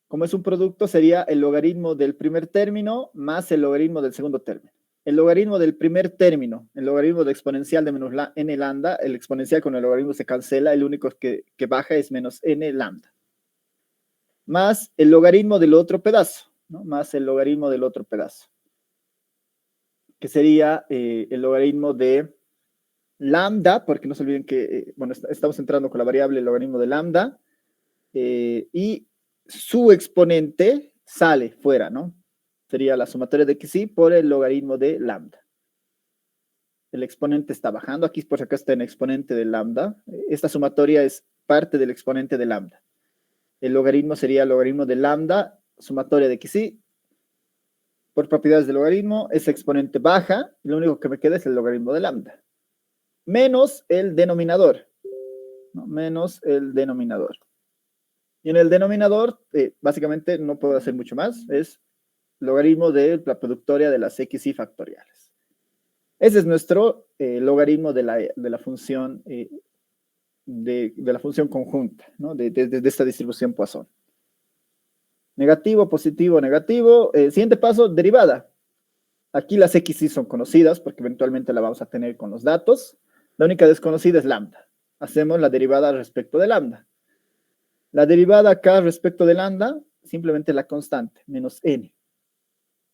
como es un producto, sería el logaritmo del primer término más el logaritmo del segundo término. El logaritmo del primer término, el logaritmo de exponencial de menos n lambda, el exponencial con el logaritmo se cancela, el único que baja es menos n lambda. Más el logaritmo del otro pedazo, ¿no? Más el logaritmo del otro pedazo, que sería el logaritmo de lambda, porque no se olviden que, bueno, estamos entrando con la variable el logaritmo de lambda, y su exponente sale fuera, ¿no? Sería la sumatoria de xy por el logaritmo de lambda. El exponente está bajando, aquí por acá está en exponente de lambda. Esta sumatoria es parte del exponente de lambda. El logaritmo sería el logaritmo de lambda, sumatoria de xy. Por propiedades del logaritmo, ese exponente baja, y lo único que me queda es el logaritmo de lambda. Menos el denominador, ¿no? Menos el denominador. Y en el denominador, básicamente no puedo hacer mucho más, es logaritmo de la productoria de las xy factoriales. Ese es nuestro logaritmo de la función de la función conjunta, ¿no? de esta distribución Poisson. Negativo, positivo, negativo. Siguiente paso, derivada. Aquí las x sí son conocidas porque eventualmente la vamos a tener con los datos. La única desconocida es lambda. Hacemos la derivada respecto de lambda. La derivada acá respecto de lambda, simplemente la constante, menos n.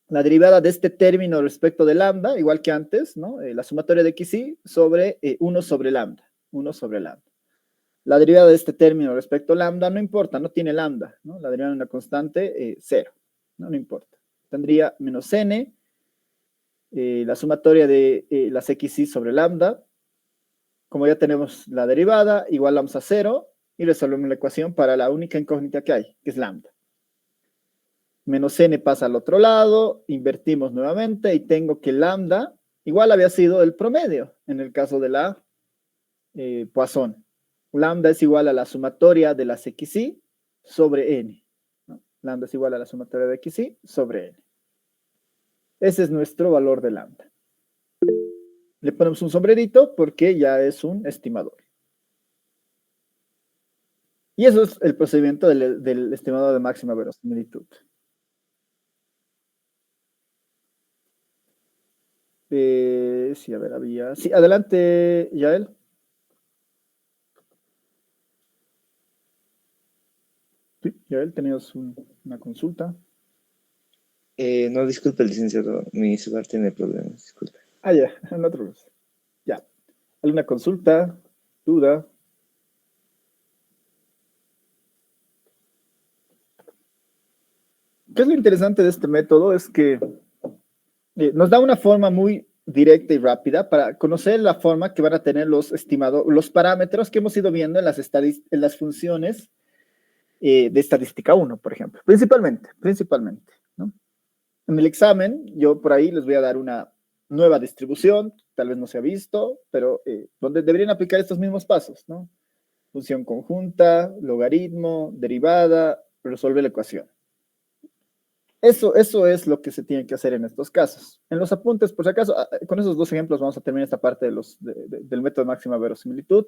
La derivada de este término respecto de lambda, igual que antes, ¿no? La sumatoria de xy sobre 1 sobre lambda. 1 sobre lambda. La derivada de este término respecto a lambda no importa, no tiene lambda, ¿no? La derivada de una constante, 0, no importa. Tendría menos n, la sumatoria de las xy sobre lambda. Como ya tenemos la derivada, igualamos a 0 y resolvemos la ecuación para la única incógnita que hay, que es lambda. Menos n pasa al otro lado, invertimos nuevamente y tengo que lambda igual había sido el promedio en el caso de la Poisson. Lambda es igual a la sumatoria de las xy sobre n. ¿No? Lambda es igual a la sumatoria de xy sobre n. Ese es nuestro valor de lambda. Le ponemos un sombrerito porque ya es un estimador. Y eso es el procedimiento del estimador de máxima verosimilitud. Sí, a ver, había... Sí, adelante, Yael. Sí, Yael, tenías una consulta. No, disculpe, licenciado, mi celular tiene problemas, disculpe. Ah, ya, en otro lado. Ya. ¿Alguna consulta? ¿Duda? ¿Qué es lo interesante de este método? Es que nos da una forma muy directa y rápida para conocer la forma que van a tener los estimados, los parámetros que hemos ido viendo en las funciones de estadística 1, por ejemplo. Principalmente, ¿no? En el examen, yo por ahí les voy a dar una nueva distribución, tal vez no se ha visto, pero donde deberían aplicar estos mismos pasos, ¿no? Función conjunta, logaritmo, derivada, resolver la ecuación. Eso es lo que se tiene que hacer en estos casos. En los apuntes, por si acaso, con esos dos ejemplos vamos a terminar esta parte del método de máxima verosimilitud.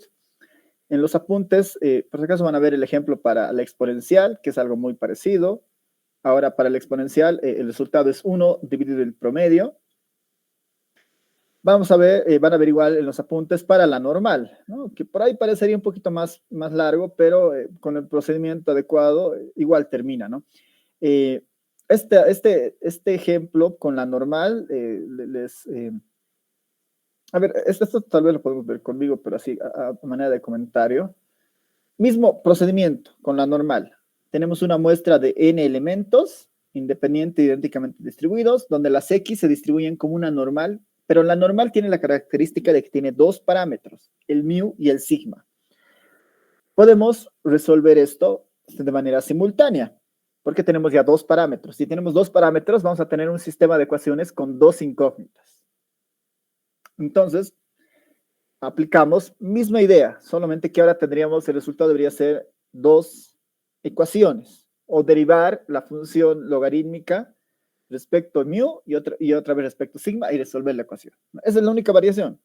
En los apuntes, por si acaso van a ver el ejemplo para la exponencial, que es algo muy parecido. Ahora, para la exponencial, el resultado es 1 dividido el promedio. Vamos a ver, van a ver igual en los apuntes para la normal, ¿no? Que por ahí parecería un poquito más largo, pero con el procedimiento adecuado, igual termina, ¿no? Este ejemplo con la normal, a ver, esto tal vez lo podemos ver conmigo, pero así, a manera de comentario. Mismo procedimiento con la normal. Tenemos una muestra de n elementos, independiente e idénticamente distribuidos, donde las x se distribuyen como una normal, pero la normal tiene la característica de que tiene dos parámetros, el mu y el sigma. Podemos resolver esto de manera simultánea, porque tenemos ya dos parámetros. Si tenemos dos parámetros, vamos a tener un sistema de ecuaciones con dos incógnitas. Entonces, aplicamos misma idea, solamente que ahora tendríamos, el resultado debería ser dos ecuaciones, o derivar la función logarítmica respecto a mu y otra vez respecto a sigma y resolver la ecuación. Esa es la única variación.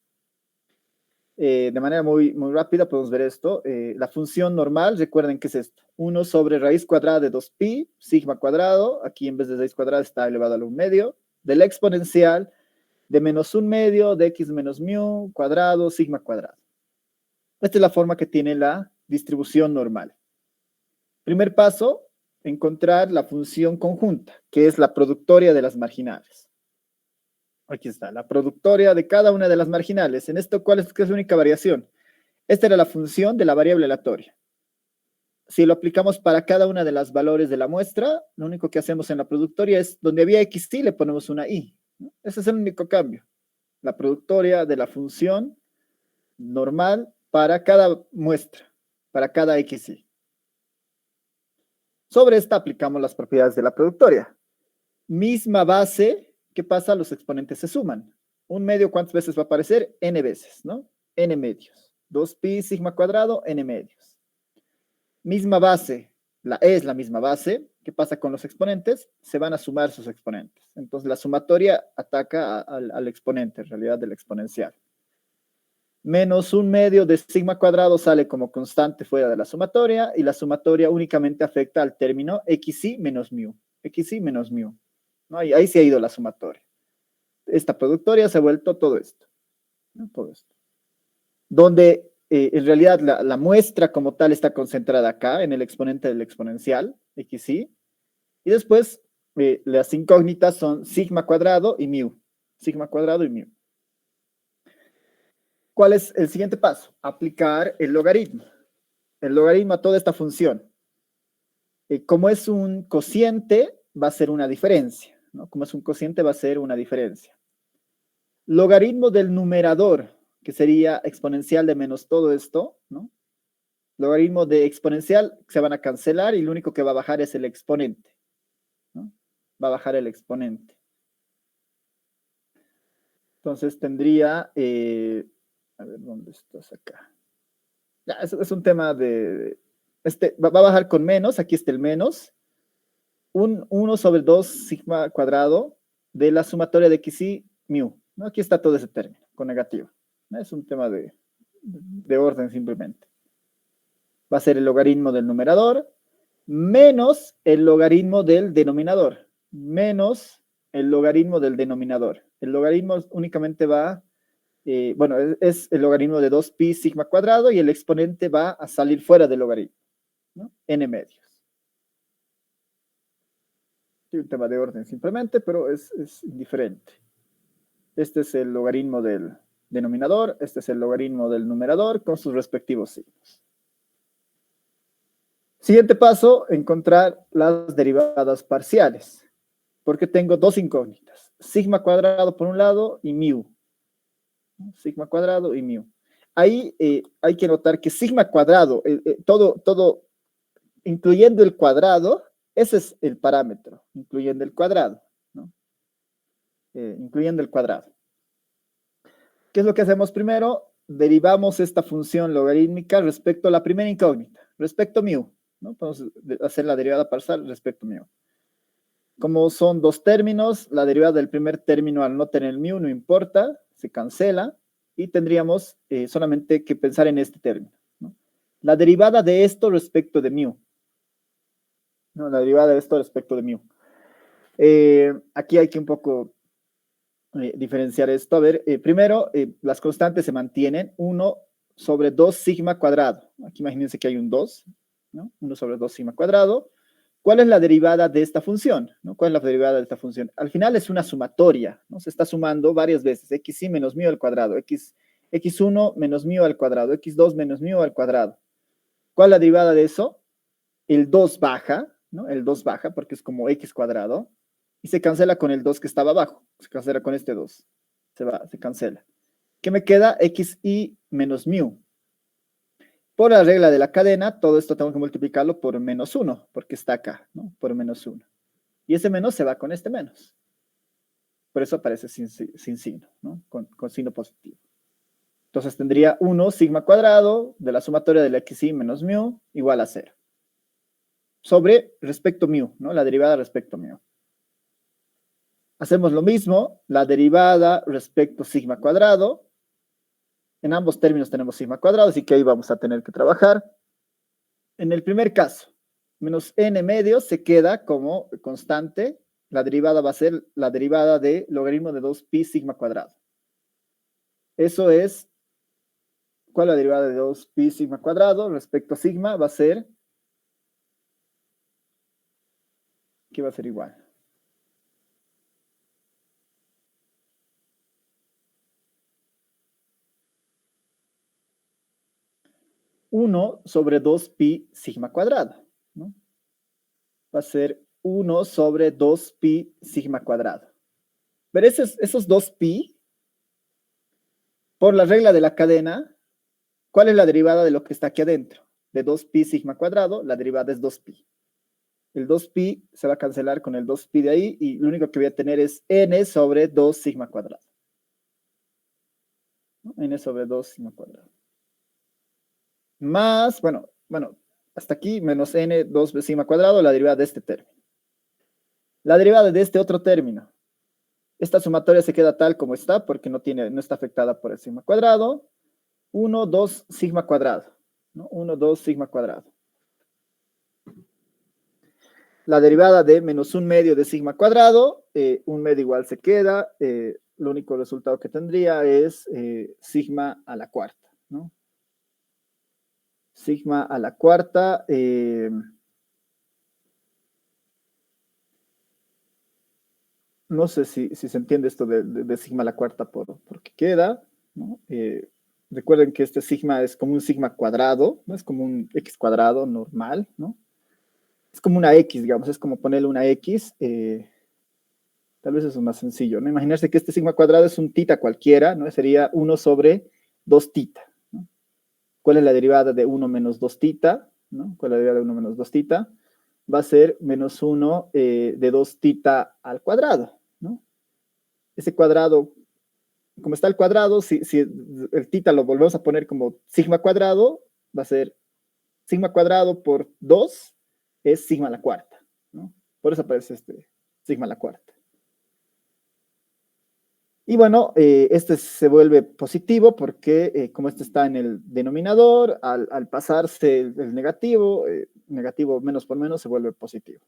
De manera muy rápida podemos ver esto. La función normal, recuerden que es esto. 1 sobre raíz cuadrada de 2pi, sigma cuadrado. Aquí en vez de raíz cuadrada está elevado a la 1 medio. De la exponencial de menos 1 medio de x menos mu cuadrado, sigma cuadrado. Esta es la forma que tiene la distribución normal. Primer paso, encontrar la función conjunta, que es la productoria de las marginales. Aquí está, la productoria de cada una de las marginales. En esto, ¿cuál es la única variación? Esta era la función de la variable aleatoria. Si lo aplicamos para cada una de las valores de la muestra, lo único que hacemos en la productoria es, donde había xy, le ponemos una y. Ese es el único cambio. La productoria de la función normal para cada muestra, para cada xy. Sobre esta aplicamos las propiedades de la productoria. Misma base. ¿Qué pasa? Los exponentes se suman. Un medio, ¿cuántas veces va a aparecer? N veces, ¿no? N medios. 2pi sigma cuadrado, N medios. Misma base. La E es la misma base, ¿Qué pasa con los exponentes? Se van a sumar sus exponentes. Entonces la sumatoria ataca al exponente, en realidad del exponencial. Menos 1/2 de sigma cuadrado sale como constante fuera de la sumatoria y la sumatoria únicamente afecta al término xi menos mu. Xi menos mu. ¿No? Ahí se ha ido la sumatoria. Esta productoria se ha vuelto todo esto. ¿No? Todo esto. Donde en realidad la muestra como tal está concentrada acá en el exponente del exponencial, xi. Y después las incógnitas son sigma cuadrado y mu. Sigma cuadrado y mu. ¿Cuál es el siguiente paso? Aplicar el logaritmo. El logaritmo a toda esta función. Como es un cociente, va a ser una diferencia, ¿no? Como es un cociente, va a ser una diferencia. Logaritmo del numerador, que sería exponencial de menos todo esto, ¿no? Logaritmo de exponencial se van a cancelar y lo único que va a bajar es el exponente, ¿no? Va a bajar el exponente. Entonces tendría, a ver, ¿dónde estás acá? Ya, es un tema de, va a bajar con menos, aquí está el menos, 1 sobre 2 sigma cuadrado de la sumatoria de xi mu, ¿no? Aquí está todo ese término, con negativo. Es un tema de orden simplemente. Va a ser el logaritmo del numerador menos el logaritmo del denominador, menos el logaritmo del denominador. El logaritmo únicamente va, bueno, es el logaritmo de 2pi sigma cuadrado y el exponente va a salir fuera del logaritmo, ¿no? N medios. Sí, un tema de orden simplemente, pero es indiferente. Este es el logaritmo del denominador, este es el logaritmo del numerador con sus respectivos signos. Siguiente paso, encontrar las derivadas parciales, porque tengo dos incógnitas, sigma cuadrado por un lado y mu. Sigma cuadrado y mu. Ahí hay que notar que sigma cuadrado, todo, incluyendo el cuadrado, ese es el parámetro, incluyendo el cuadrado, ¿no? Incluyendo el cuadrado. ¿Qué es lo que hacemos primero? Derivamos esta función logarítmica respecto a la primera incógnita, respecto a mu, ¿no? Podemos hacer la derivada parcial respecto a mu. Como son dos términos, la derivada del primer término al no tener mu no importa, se cancela y tendríamos solamente que pensar en este término, ¿no? La derivada de esto respecto de mu, ¿no? La derivada de esto respecto de mu. Aquí hay que un poco diferenciar esto. A ver, primero, las constantes se mantienen. 1 sobre 2 sigma cuadrado. Aquí imagínense que hay un 2, ¿no? 1 sobre 2 sigma cuadrado. ¿Cuál es la derivada de esta función? ¿No? ¿Cuál es la derivada de esta función? Al final es una sumatoria, ¿no? Se está sumando varias veces. Xi menos mu al cuadrado. X1 menos mu al cuadrado. X2 menos mu al cuadrado. ¿Cuál es la derivada de eso? El 2 baja, ¿no? El 2 baja porque es como x cuadrado. Y se cancela con el 2 que estaba abajo. Se cancela con este 2. Se cancela. ¿Qué me queda? Xi menos mu. Por la regla de la cadena, todo esto tengo que multiplicarlo por menos 1, porque está acá, ¿no? Por menos 1. Y ese menos se va con este menos. Por eso aparece sin signo, ¿no? Con signo positivo. Entonces tendría 1 sigma cuadrado de la sumatoria del xi menos mu igual a 0. Sobre respecto mu, ¿no? La derivada respecto mu. Hacemos lo mismo, la derivada respecto sigma cuadrado. En ambos términos tenemos sigma cuadrado, así que ahí vamos a tener que trabajar. En el primer caso, menos n medios se queda como constante. La derivada va a ser la derivada de logaritmo de 2pi sigma cuadrado. Eso es, ¿cuál es la derivada de 2pi sigma cuadrado? Respecto a sigma va a ser, ¿qué va a ser igual? 1 sobre 2pi sigma cuadrado, ¿no? Va a ser 1 sobre 2pi sigma cuadrado. Pero esos 2pi, por la regla de la cadena, ¿cuál es la derivada de lo que está aquí adentro? De 2pi sigma cuadrado, la derivada es 2pi. El 2pi se va a cancelar con el 2pi de ahí y lo único que voy a tener es n sobre 2 sigma cuadrado. ¿No? N sobre 2 sigma cuadrado. Más, bueno, hasta aquí, menos n, 2 sigma cuadrado, la derivada de este término. La derivada de este otro término. Esta sumatoria se queda tal como está porque no está afectada por el sigma cuadrado. 1, 2, sigma cuadrado. ¿No? 1, 2, sigma cuadrado. La derivada de menos 1 medio de sigma cuadrado, 1 medio igual se queda, el único resultado que tendría es sigma a la cuarta, ¿no? Sigma a la cuarta, no sé si se entiende esto de sigma a la cuarta porque queda, ¿no? Recuerden que este sigma es como un sigma cuadrado, no es como un x cuadrado normal, ¿no? Es como una x, digamos, es como ponerle una x, tal vez eso es más sencillo, ¿no? Imaginarse que este sigma cuadrado es un tita cualquiera, ¿no? Sería 1 sobre 2 tita, ¿no? ¿Cuál es la derivada de 1 menos 2 tita? ¿No? ¿Cuál es la derivada de 1 menos 2 tita? Va a ser menos 1 de 2 tita al cuadrado, ¿no? Ese cuadrado, como está el cuadrado, si el tita lo volvemos a poner como sigma cuadrado, va a ser sigma cuadrado por 2 es sigma a la cuarta, ¿no? Por eso aparece este sigma a la cuarta. Y bueno, este se vuelve positivo porque como este está en el denominador, al pasarse el negativo, negativo menos por menos se vuelve positivo.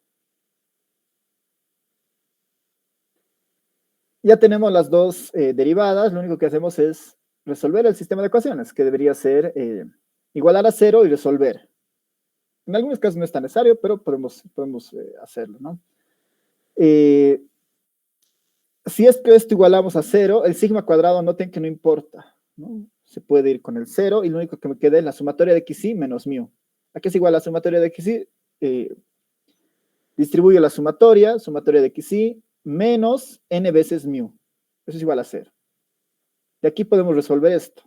Ya tenemos las dos derivadas, lo único que hacemos es resolver el sistema de ecuaciones, que debería ser igualar a 0 y resolver. En algunos casos no es tan necesario, pero podemos hacerlo, ¿no? Si es que esto igualamos a 0, el sigma cuadrado noten que no importa, ¿no? Se puede ir con el 0 y lo único que me queda es la sumatoria de xy menos mu. ¿A qué es igual la sumatoria de xy? Distribuyo la sumatoria de xy menos n veces mu. Eso es igual a 0. De aquí podemos resolver esto.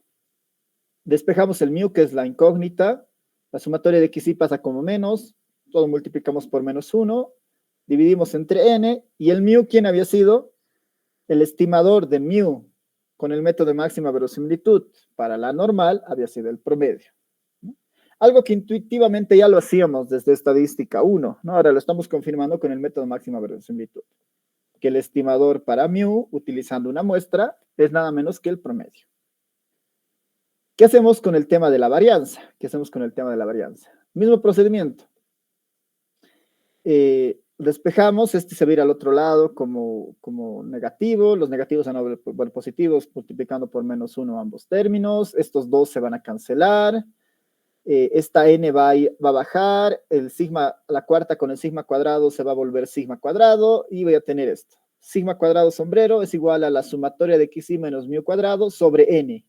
Despejamos el mu, que es la incógnita. La sumatoria de xy pasa como menos. Todo multiplicamos por menos 1. Dividimos entre n. Y el mu, ¿quién había sido? El estimador de mu con el método de máxima verosimilitud para la normal había sido el promedio, ¿no? Algo que intuitivamente ya lo hacíamos desde estadística 1, ¿no? Ahora lo estamos confirmando con el método de máxima verosimilitud, que el estimador para mu, utilizando una muestra, es nada menos que el promedio. ¿Qué hacemos con el tema de la varianza? Mismo procedimiento. Despejamos, este se va a ir al otro lado como negativo, los negativos van a volver positivos multiplicando por menos 1 ambos términos, estos dos se van a cancelar, esta n va a bajar, el sigma a la cuarta con el sigma cuadrado se va a volver sigma cuadrado y voy a tener esto. Sigma cuadrado sombrero es igual a la sumatoria de xy menos mu cuadrado sobre n.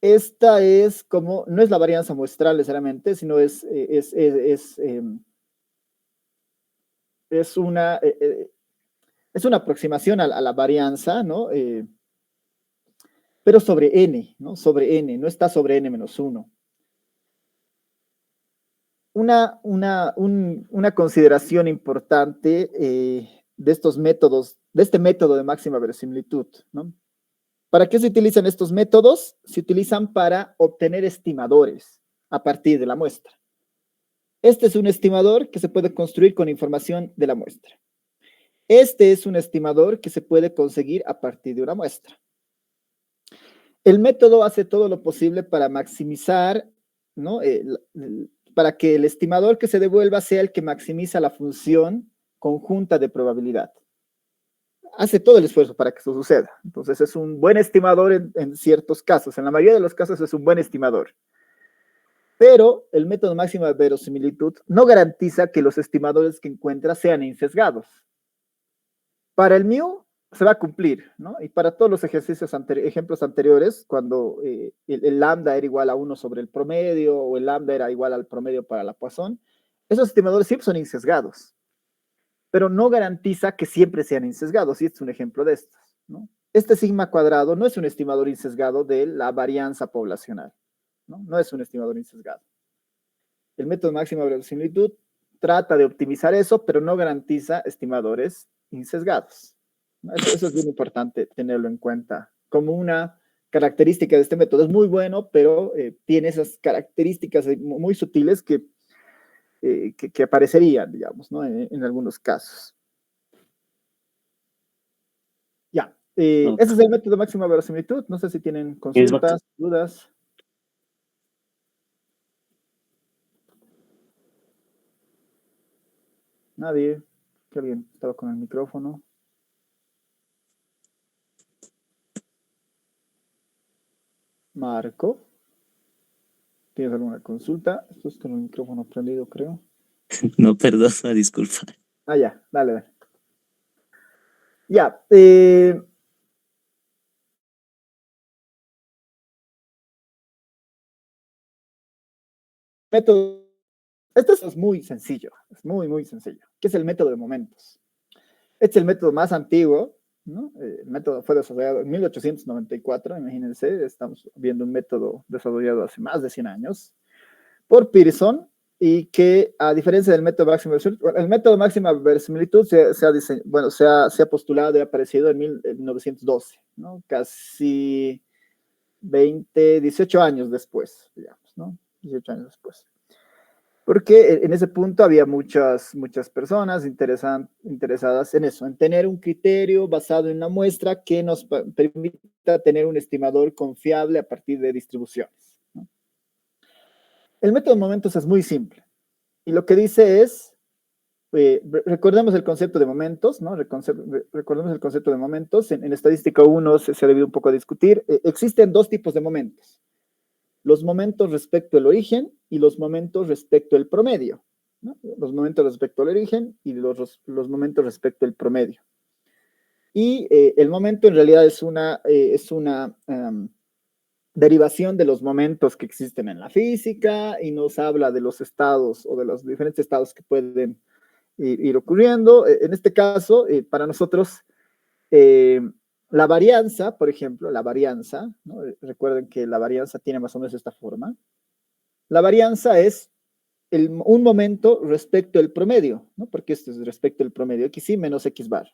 Esta es como, no es la varianza muestral necesariamente, sino es una aproximación a la varianza, ¿no? Pero sobre n, ¿no? Sobre n, no está sobre n menos 1. Una consideración importante de estos métodos, de este método de máxima verosimilitud, ¿no? ¿Para qué se utilizan estos métodos? Se utilizan para obtener estimadores a partir de la muestra. Este es un estimador que se puede construir con información de la muestra. Este es un estimador que se puede conseguir a partir de una muestra. El método hace todo lo posible para maximizar, ¿no? Para que el estimador que se devuelva sea el que maximiza la función conjunta de probabilidad. Hace todo el esfuerzo para que eso suceda. Entonces es un buen estimador en ciertos casos. En la mayoría de los casos es un buen estimador. Pero el método máximo de verosimilitud no garantiza que los estimadores que encuentra sean insesgados. Para el mu se va a cumplir, ¿no? Y para todos los ejemplos anteriores, cuando el lambda era igual a 1 sobre el promedio o el lambda era igual al promedio para la Poisson, esos estimadores siempre son insesgados, pero no garantiza que siempre sean insesgados, y este es un ejemplo de estos, ¿no? Este sigma cuadrado no es un estimador insesgado de la varianza poblacional, ¿no? No es un estimador insesgado. El método máximo de verosimilitud trata de optimizar eso, pero no garantiza estimadores insesgados. Eso es bien importante tenerlo en cuenta como una característica de este método. Es muy bueno, pero tiene esas características muy sutiles que que aparecerían, digamos, ¿no? En algunos casos. Ya, Ok. ese es el método máxima verosimilitud. No sé si tienen consultas, dudas. Nadie. Que alguien estaba con el micrófono. Marco. ¿Tienes alguna consulta? Esto es con el micrófono prendido, creo. No, perdona, disculpa. Ah, ya, dale, dale. Ya, método. Esto es muy sencillo, es muy, muy sencillo. ¿Qué es el método de momentos? Este es el método más antiguo, ¿no? El método fue desarrollado en 1894, imagínense, estamos viendo un método desarrollado hace más de 100 años por Pearson, y que, a diferencia del método máximo verosimilitud, el método máxima verosimilitud se ha postulado y ha aparecido en 1912, ¿no? Casi 18 años después, digamos, ¿no? 18 años después. Porque en ese punto había muchas personas interesadas en eso, en tener un criterio basado en una muestra que nos permita tener un estimador confiable a partir de distribuciones, ¿no? El método de momentos es muy simple y lo que dice es, recordemos el concepto de momentos, ¿no? Recordemos el concepto de momentos. En estadística 1 se ha debido un poco a discutir. Existen dos tipos de momentos: los momentos respecto al origen y los momentos respecto al promedio, ¿no? Los momentos respecto al origen y los momentos respecto al promedio. Y el momento en realidad es una derivación de los momentos que existen en la física y nos habla de los estados o de los diferentes estados que pueden ir ocurriendo. En este caso, para nosotros, la varianza, por ejemplo, la varianza, ¿no? Recuerden que la varianza tiene más o menos esta forma. La varianza es un momento respecto al promedio, ¿no? Porque esto es respecto al promedio, xi menos x bar.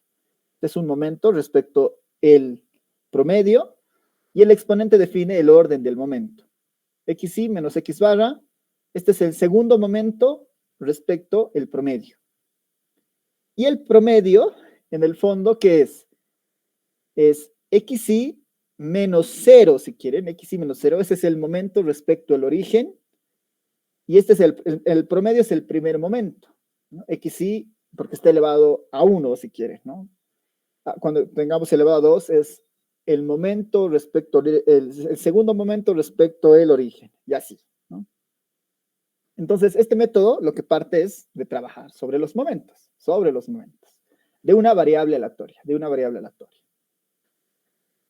Este es un momento respecto al promedio y el exponente define el orden del momento. Xi menos x barra, este es el segundo momento respecto al promedio. Y el promedio, en el fondo, ¿qué es? Es xi menos 0, si quieren, xi menos 0, ese es el momento respecto al origen, y este es el promedio, es el primer momento, ¿no? Xi, porque está elevado a 1, si quieren, ¿no? Cuando tengamos elevado a 2, es el momento respecto, el segundo momento respecto al origen, y así, ¿no? Entonces, este método lo que parte es de trabajar sobre los momentos, de una variable aleatoria,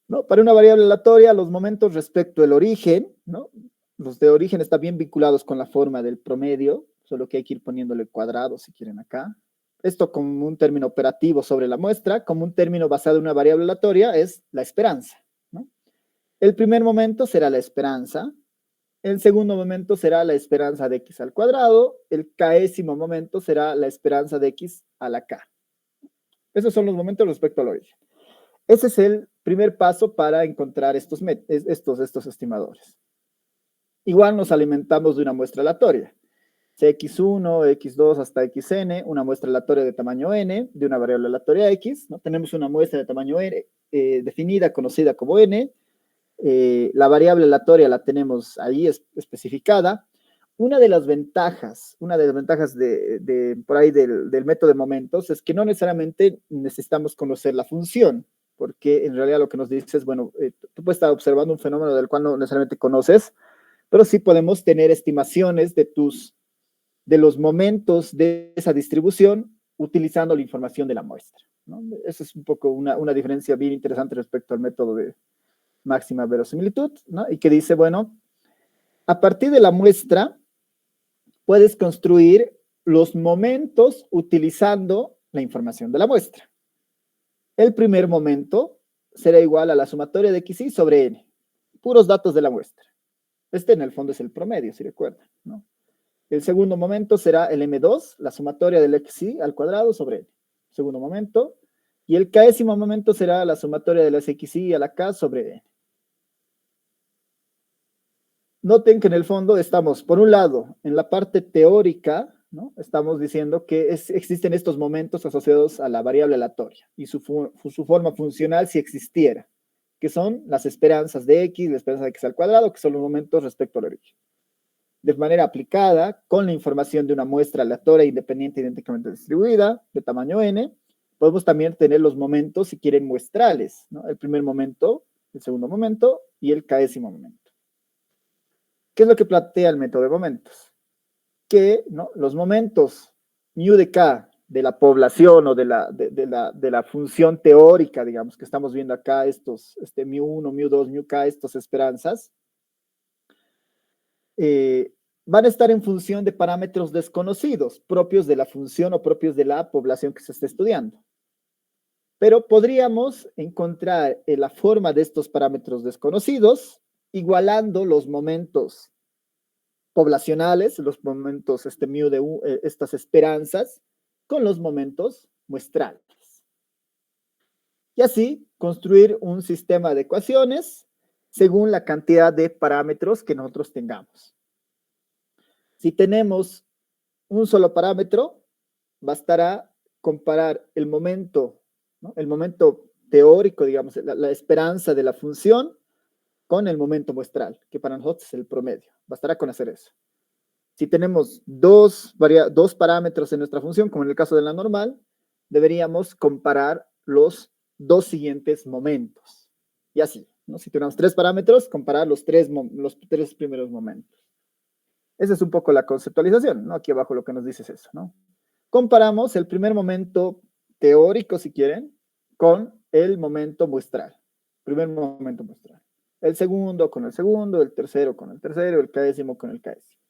¿no? Para una variable aleatoria, los momentos respecto al origen, ¿no? Los de origen están bien vinculados con la forma del promedio, solo que hay que ir poniéndole cuadrado si quieren acá. Esto como un término operativo sobre la muestra, como un término basado en una variable aleatoria, es la esperanza, ¿no? El primer momento será la esperanza, el segundo momento será la esperanza de x al cuadrado, el késimo momento será la esperanza de x a la k. Esos son los momentos respecto al origen. Ese es el primer paso para encontrar estos estimadores. Igual nos alimentamos de una muestra aleatoria. Cx1, x2 hasta xn, una muestra aleatoria de tamaño n, de una variable aleatoria x, ¿no? Tenemos una muestra de tamaño n definida, conocida como n. La variable aleatoria la tenemos ahí especificada. Una de las ventajas por ahí del método de momentos es que no necesariamente necesitamos conocer la función, porque en realidad lo que nos dice es, bueno, tú puedes estar observando un fenómeno del cual no necesariamente conoces, pero sí podemos tener estimaciones de los momentos de esa distribución utilizando la información de la muestra, ¿no? Esa es un poco una diferencia bien interesante respecto al método de máxima verosimilitud, ¿no? Y que dice, bueno, a partir de la muestra puedes construir los momentos utilizando la información de la muestra. El primer momento será igual a la sumatoria de xi sobre n, puros datos de la muestra. Este en el fondo es el promedio, si recuerdan, ¿no? El segundo momento será el m2, la sumatoria del xi al cuadrado sobre n. Segundo momento. Y el késimo momento será la sumatoria de las xi a la k sobre n. Noten que en el fondo estamos, por un lado, en la parte teórica ¿no? Estamos diciendo que existen estos momentos asociados a la variable aleatoria y su forma funcional si existiera, que son las esperanzas de x, la esperanza de x al cuadrado, que son los momentos respecto al origen. De manera aplicada, con la información de una muestra aleatoria independiente idénticamente distribuida, de tamaño n, podemos también tener los momentos, si quieren, muestrales, ¿no? El primer momento, el segundo momento y el késimo momento. ¿Qué es lo que plantea el método de momentos? Que, ¿no?, los momentos mu de k de la población o de la función teórica, digamos, que estamos viendo acá, mu1, mu2, mu-k, estas esperanzas, van a estar en función de parámetros desconocidos, propios de la función o propios de la población que se está estudiando. Pero podríamos encontrar la forma de estos parámetros desconocidos igualando los momentos poblacionales, los momentos mu de estas esperanzas, con los momentos muestrales. Y así construir un sistema de ecuaciones según la cantidad de parámetros que nosotros tengamos. Si tenemos un solo parámetro, bastará comparar el momento, ¿no?, el momento teórico, digamos, la esperanza de la función con el momento muestral, que para nosotros es el promedio. Bastará con hacer eso. Si tenemos dos parámetros en nuestra función, como en el caso de la normal, deberíamos comparar los dos siguientes momentos. Y así, ¿no? Si tenemos tres parámetros, comparar los tres primeros momentos. Esa es un poco la conceptualización, ¿no? Aquí abajo lo que nos dice es eso, ¿no? Comparamos el primer momento teórico, si quieren, con el momento muestral. Primer momento muestral. El segundo con el segundo, el tercero con el tercero, el késimo con el késimo.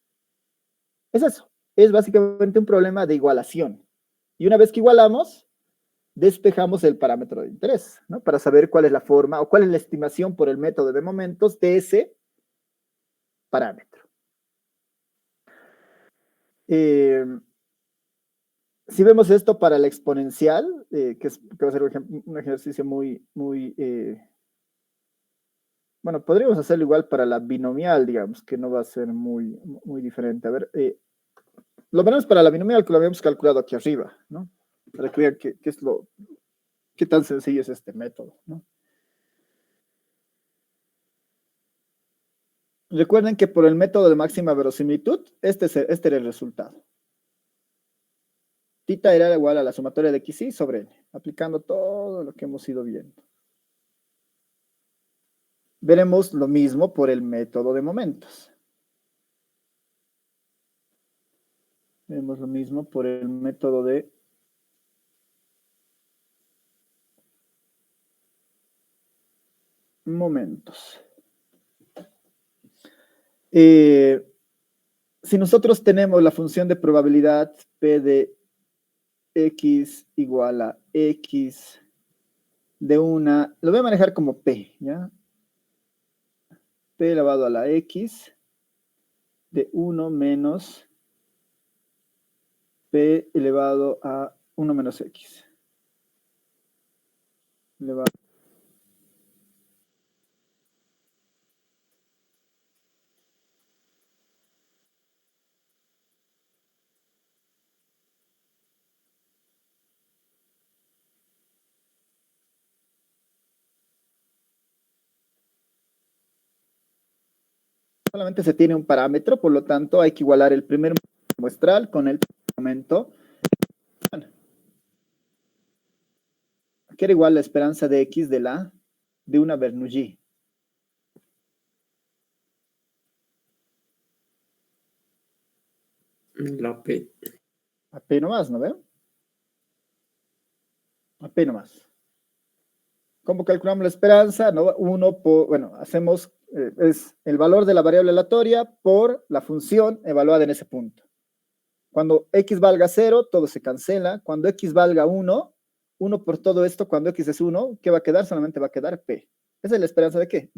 Es eso. Es básicamente un problema de igualación. Y una vez que igualamos, despejamos el parámetro de interés, ¿no?, para saber cuál es la forma o cuál es la estimación por el método de momentos de ese parámetro. Si vemos esto para la exponencial, que va a ser un ejercicio muy, bueno, podríamos hacerlo igual para la binomial, digamos, que no va a ser muy diferente. A ver, lo menos para la binomial que lo habíamos calculado aquí arriba, ¿no? Para que vean qué tan sencillo es este método, ¿no? Recuerden que por el método de máxima verosimilitud, este era el resultado. Tita era igual a la sumatoria de x y sobre n, aplicando todo lo que hemos ido viendo. Veremos lo mismo por el método de momentos. Veremos lo mismo por el método de momentos. Si nosotros tenemos la función de probabilidad P de x igual a x de una, lo voy a manejar como P, ¿ya? P elevado a la x de 1 menos P elevado a 1 menos x. Elevado. Solamente se tiene un parámetro, por lo tanto hay que igualar el primer muestral con el momento. Bueno, que era igual la esperanza de x de una Bernoulli. La P. A P nomás, ¿no veo? A P nomás. ¿Cómo calculamos la esperanza? ¿No? Bueno, hacemos, es el valor de la variable aleatoria por la función evaluada en ese punto. Cuando x valga 0, todo se cancela. Cuando x valga 1, 1 por todo esto, cuando x es 1, ¿qué va a quedar? Solamente va a quedar P. ¿Esa es la esperanza de qué?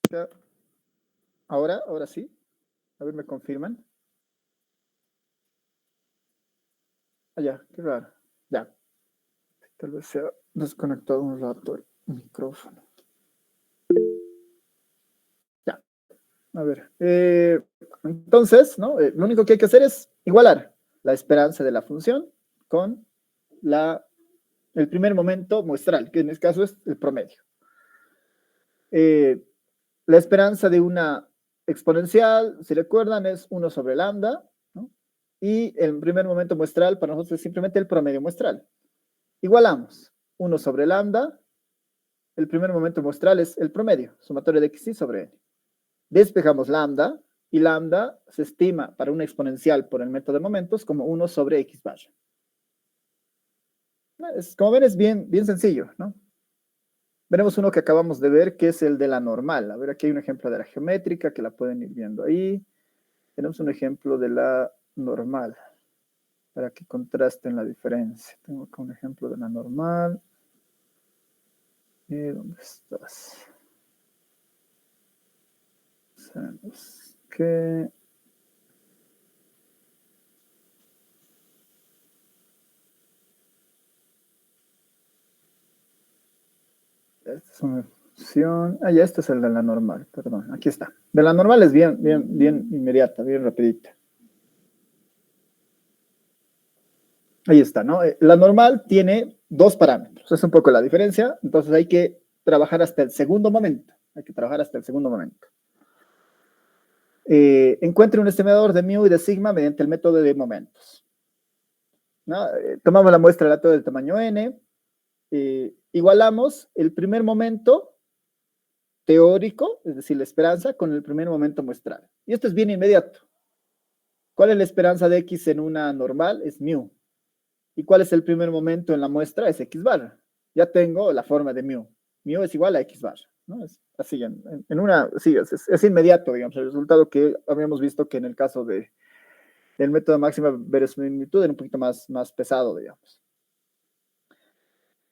Ya. Ahora sí. A ver, ¿me confirman? Ah, ya, qué raro. Ya. Tal vez se ha desconectado un rato el micrófono. Ya. A ver. Entonces, ¿no? Lo único que hay que hacer es igualar la esperanza de la función con el primer momento muestral, que en este caso es el promedio. La esperanza de una exponencial, si recuerdan, es 1 sobre lambda, ¿no? Y el primer momento muestral para nosotros es simplemente el promedio muestral. Igualamos 1 sobre lambda, el primer momento muestral es el promedio, sumatorio de xi sobre n. Despejamos lambda, y lambda se estima para una exponencial por el método de momentos como 1 sobre x barra. Como ven, es bien sencillo, ¿no? Veremos uno que acabamos de ver, que es el de la normal. A ver, aquí hay un ejemplo de la geométrica, que la pueden ir viendo ahí. Tenemos un ejemplo de la normal, para que contrasten la diferencia. Tengo acá un ejemplo de la normal. ¿Dónde estás? Sabemos que... Esta es una función. Ah, ya, este es el de la normal, perdón. Aquí está. De la normal es bien inmediata, bien rapidita. Ahí está, ¿no? La normal tiene 2 parámetros. Es un poco la diferencia. Entonces hay que trabajar hasta el segundo momento. Encuentre un estimador de mu y de sigma mediante el método de momentos, ¿no? Tomamos la muestra aleatoria del tamaño n. Igualamos el primer momento teórico, es decir, la esperanza, con el primer momento muestral. Y esto es bien inmediato. ¿Cuál es la esperanza de x en una normal? Es mu. ¿Y cuál es el primer momento en la muestra? Es x barra. Ya tengo la forma de mu. Mu es igual a x barra, ¿no? Es así, es inmediato, digamos, el resultado que habíamos visto que en el caso del método de máxima verosimilitud era un poquito más pesado, digamos.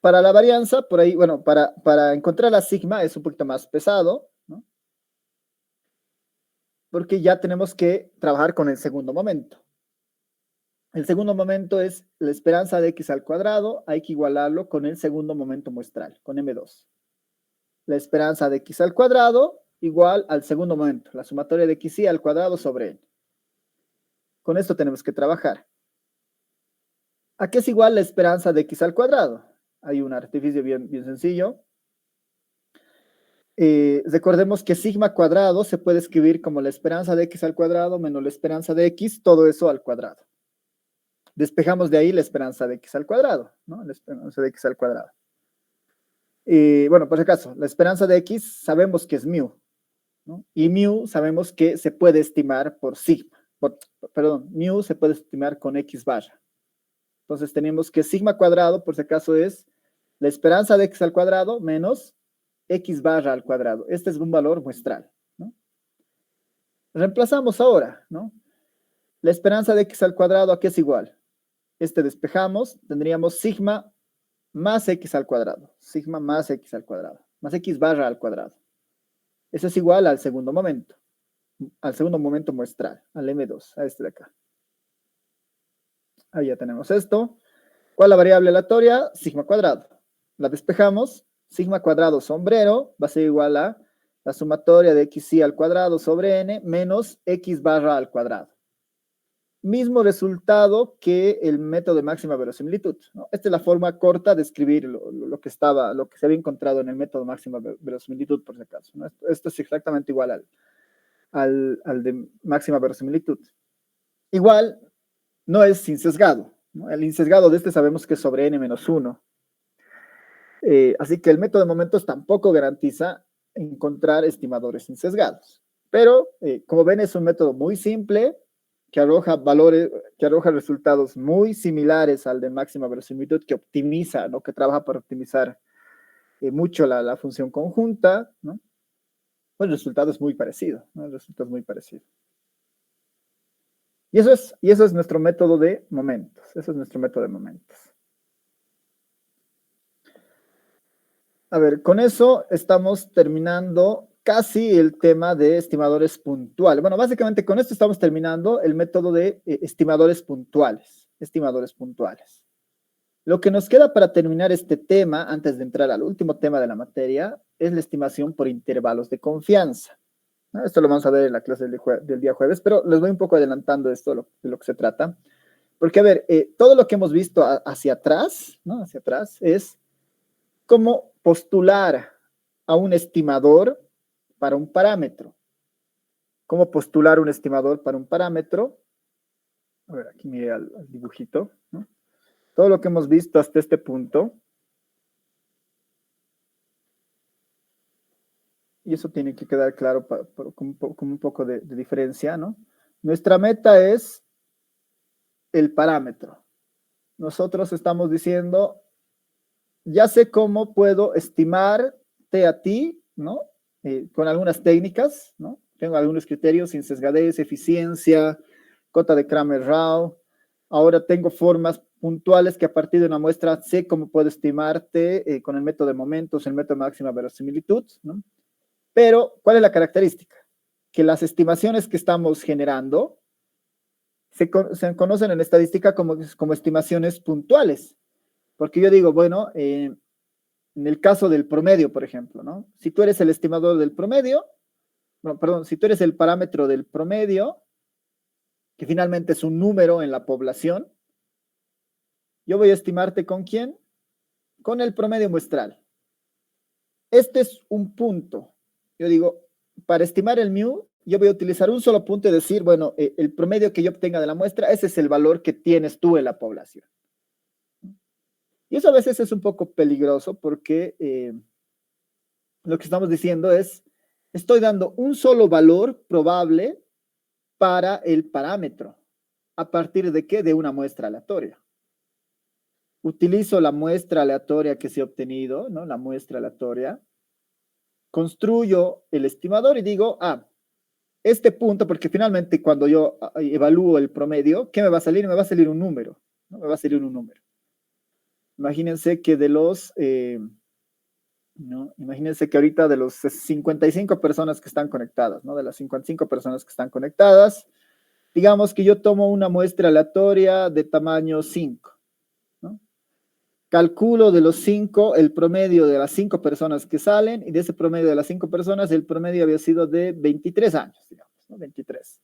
Para la varianza, por ahí, bueno, para encontrar la sigma es un poquito más pesado, ¿no? Porque ya tenemos que trabajar con el segundo momento. El segundo momento es la esperanza de x al cuadrado, hay que igualarlo con el segundo momento muestral, con m2. La esperanza de x al cuadrado igual al segundo momento, la sumatoria de xy al cuadrado sobre n. Con esto tenemos que trabajar. ¿A qué es igual la esperanza de x al cuadrado? Hay un artificio bien sencillo. Recordemos que sigma cuadrado se puede escribir como la esperanza de x al cuadrado menos la esperanza de x, todo eso al cuadrado. Despejamos de ahí la esperanza de x al cuadrado, ¿no? La esperanza de x al cuadrado. Bueno, por si acaso, la esperanza de x sabemos que es mu, ¿no? Y mu sabemos que se puede estimar por sigma. Mu se puede estimar con x barra. Entonces tenemos que sigma cuadrado, por si acaso, es la esperanza de x al cuadrado menos x barra al cuadrado. Este es un valor muestral, ¿no? Reemplazamos ahora, ¿no? La esperanza de x al cuadrado, ¿a qué es igual? Despejamos, tendríamos sigma más x al cuadrado. Sigma más x al cuadrado. Más x barra al cuadrado. Eso es igual al segundo momento. Al segundo momento muestral, al m2, a este de acá. Ahí ya tenemos esto. ¿Cuál es la variable aleatoria? Sigma cuadrado. La despejamos. Sigma cuadrado sombrero va a ser igual a la sumatoria de xy al cuadrado sobre n menos x barra al cuadrado. Mismo resultado que el método de máxima verosimilitud, ¿no? Esta es la forma corta de escribir lo que se había encontrado en el método de máxima verosimilitud, por si acaso, ¿no? Esto es exactamente igual al de máxima verosimilitud. Igual, no es sin sesgado, ¿no? El insesgado de este sabemos que es sobre n menos 1. Así que el método de momentos tampoco garantiza encontrar estimadores insesgados. Pero, como ven, es un método muy simple que arroja resultados muy similares al de máxima verosimilitud, que optimiza, ¿no? Que trabaja para optimizar mucho la función conjunta, ¿no? Pues el resultado es muy parecido, ¿no? El resultado es muy parecido. Y eso es nuestro método de momentos. Eso es nuestro método de momentos. A ver, con eso estamos terminando casi el tema de estimadores puntuales. Bueno, básicamente con esto estamos terminando el método de estimadores puntuales. Estimadores puntuales. Lo que nos queda para terminar este tema, antes de entrar al último tema de la materia, es la estimación por intervalos de confianza. ¿No? Esto lo vamos a ver en la clase del día jueves, pero les voy un poco adelantando esto de lo que se trata. Porque, a ver, todo lo que hemos visto hacia atrás, ¿no? Hacia atrás, es cómo postular a un estimador para un parámetro. Cómo postular un estimador para un parámetro. A ver, aquí mire al dibujito, ¿no? Todo lo que hemos visto hasta este punto. Y eso tiene que quedar claro con un poco de diferencia, ¿no? Nuestra meta es el parámetro. Nosotros estamos diciendo, ya sé cómo puedo estimarte a ti, ¿no? Con algunas técnicas, ¿no? Tengo algunos criterios, sin sesgadez, eficiencia, cota de Kramer-Rao. Ahora tengo formas puntuales que a partir de una muestra sé cómo puedo estimarte con el método de momentos, el método de máxima verosimilitud, ¿no? Pero, ¿cuál es la característica? Que las estimaciones que estamos generando se conocen en estadística como estimaciones puntuales. Porque yo digo, bueno, en el caso del promedio, por ejemplo, ¿no? Si tú eres el estimador del promedio, bueno, perdón, si tú eres el parámetro del promedio, que finalmente es un número en la población, yo voy a estimarte ¿con quién? Con el promedio muestral. Este es un punto. Yo digo, para estimar el mu, yo voy a utilizar un solo punto y decir, bueno, el promedio que yo obtenga de la muestra, ese es el valor que tienes tú en la población. Y eso a veces es un poco peligroso porque lo que estamos diciendo es, estoy dando un solo valor probable para el parámetro. ¿A partir de qué? De una muestra aleatoria. Utilizo la muestra aleatoria que se ha obtenido, ¿no? La muestra aleatoria. Construyo el estimador y digo, este punto, porque finalmente cuando yo evalúo el promedio, ¿qué me va a salir? Me va a salir un número, ¿no? Me va a salir un número. Imagínense que ¿no? Imagínense que ahorita de los 55 personas que están conectadas, ¿no? De las 55 personas que están conectadas, digamos que yo tomo una muestra aleatoria de tamaño 5, ¿no? Calculo de los 5 el promedio de las 5 personas que salen, y de ese promedio de las 5 personas, el promedio había sido de 23 años, digamos, ¿no? 23.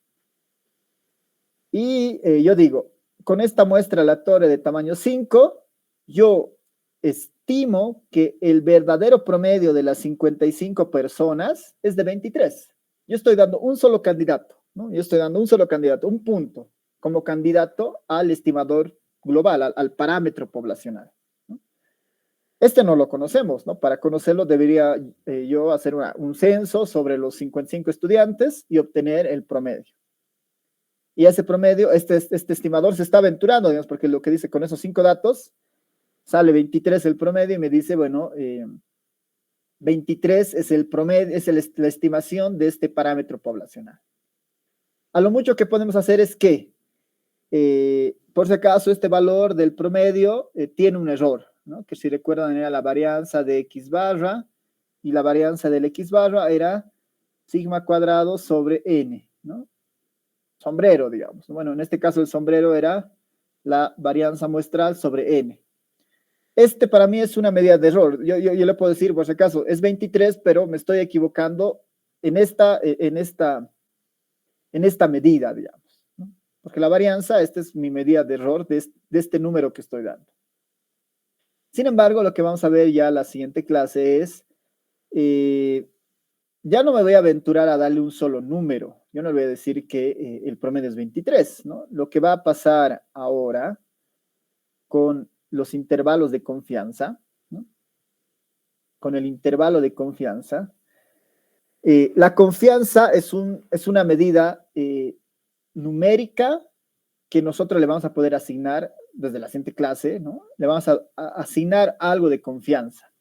Y yo digo, con esta muestra aleatoria de tamaño 5, yo estimo que el verdadero promedio de las 55 personas es de 23. Yo estoy dando un solo candidato, ¿no? Yo estoy dando un solo candidato, un punto, como candidato al estimador global, al parámetro poblacional, ¿no? Este no lo conocemos, ¿no? Para conocerlo debería yo hacer un censo sobre los 55 estudiantes y obtener el promedio. Y ese promedio, este estimador se está aventurando, digamos, porque lo que dice con esos 5 datos, sale 23 el promedio y me dice, bueno, 23 es el promedio, es la estimación de este parámetro poblacional. A lo mucho que podemos hacer es que, por si acaso, este valor del promedio tiene un error, ¿no? Que si recuerdan era la varianza de X barra, y la varianza del X barra era sigma cuadrado sobre N, ¿no? Sombrero, digamos. Bueno, en este caso el sombrero era la varianza muestral sobre N. Este para mí es una medida de error. Yo le puedo decir, por si acaso, es 23, pero me estoy equivocando en esta medida, digamos, ¿no? Porque la varianza, esta es mi medida de error de este número que estoy dando. Sin embargo, lo que vamos a ver ya en la siguiente clase es, ya no me voy a aventurar a darle un solo número. Yo no le voy a decir que el promedio es 23, ¿no? Lo que va a pasar ahora con los intervalos de confianza, ¿no? Con el intervalo de confianza. La confianza es una medida numérica que nosotros le vamos a poder asignar desde la siguiente clase, ¿no? Le vamos a asignar algo de confianza.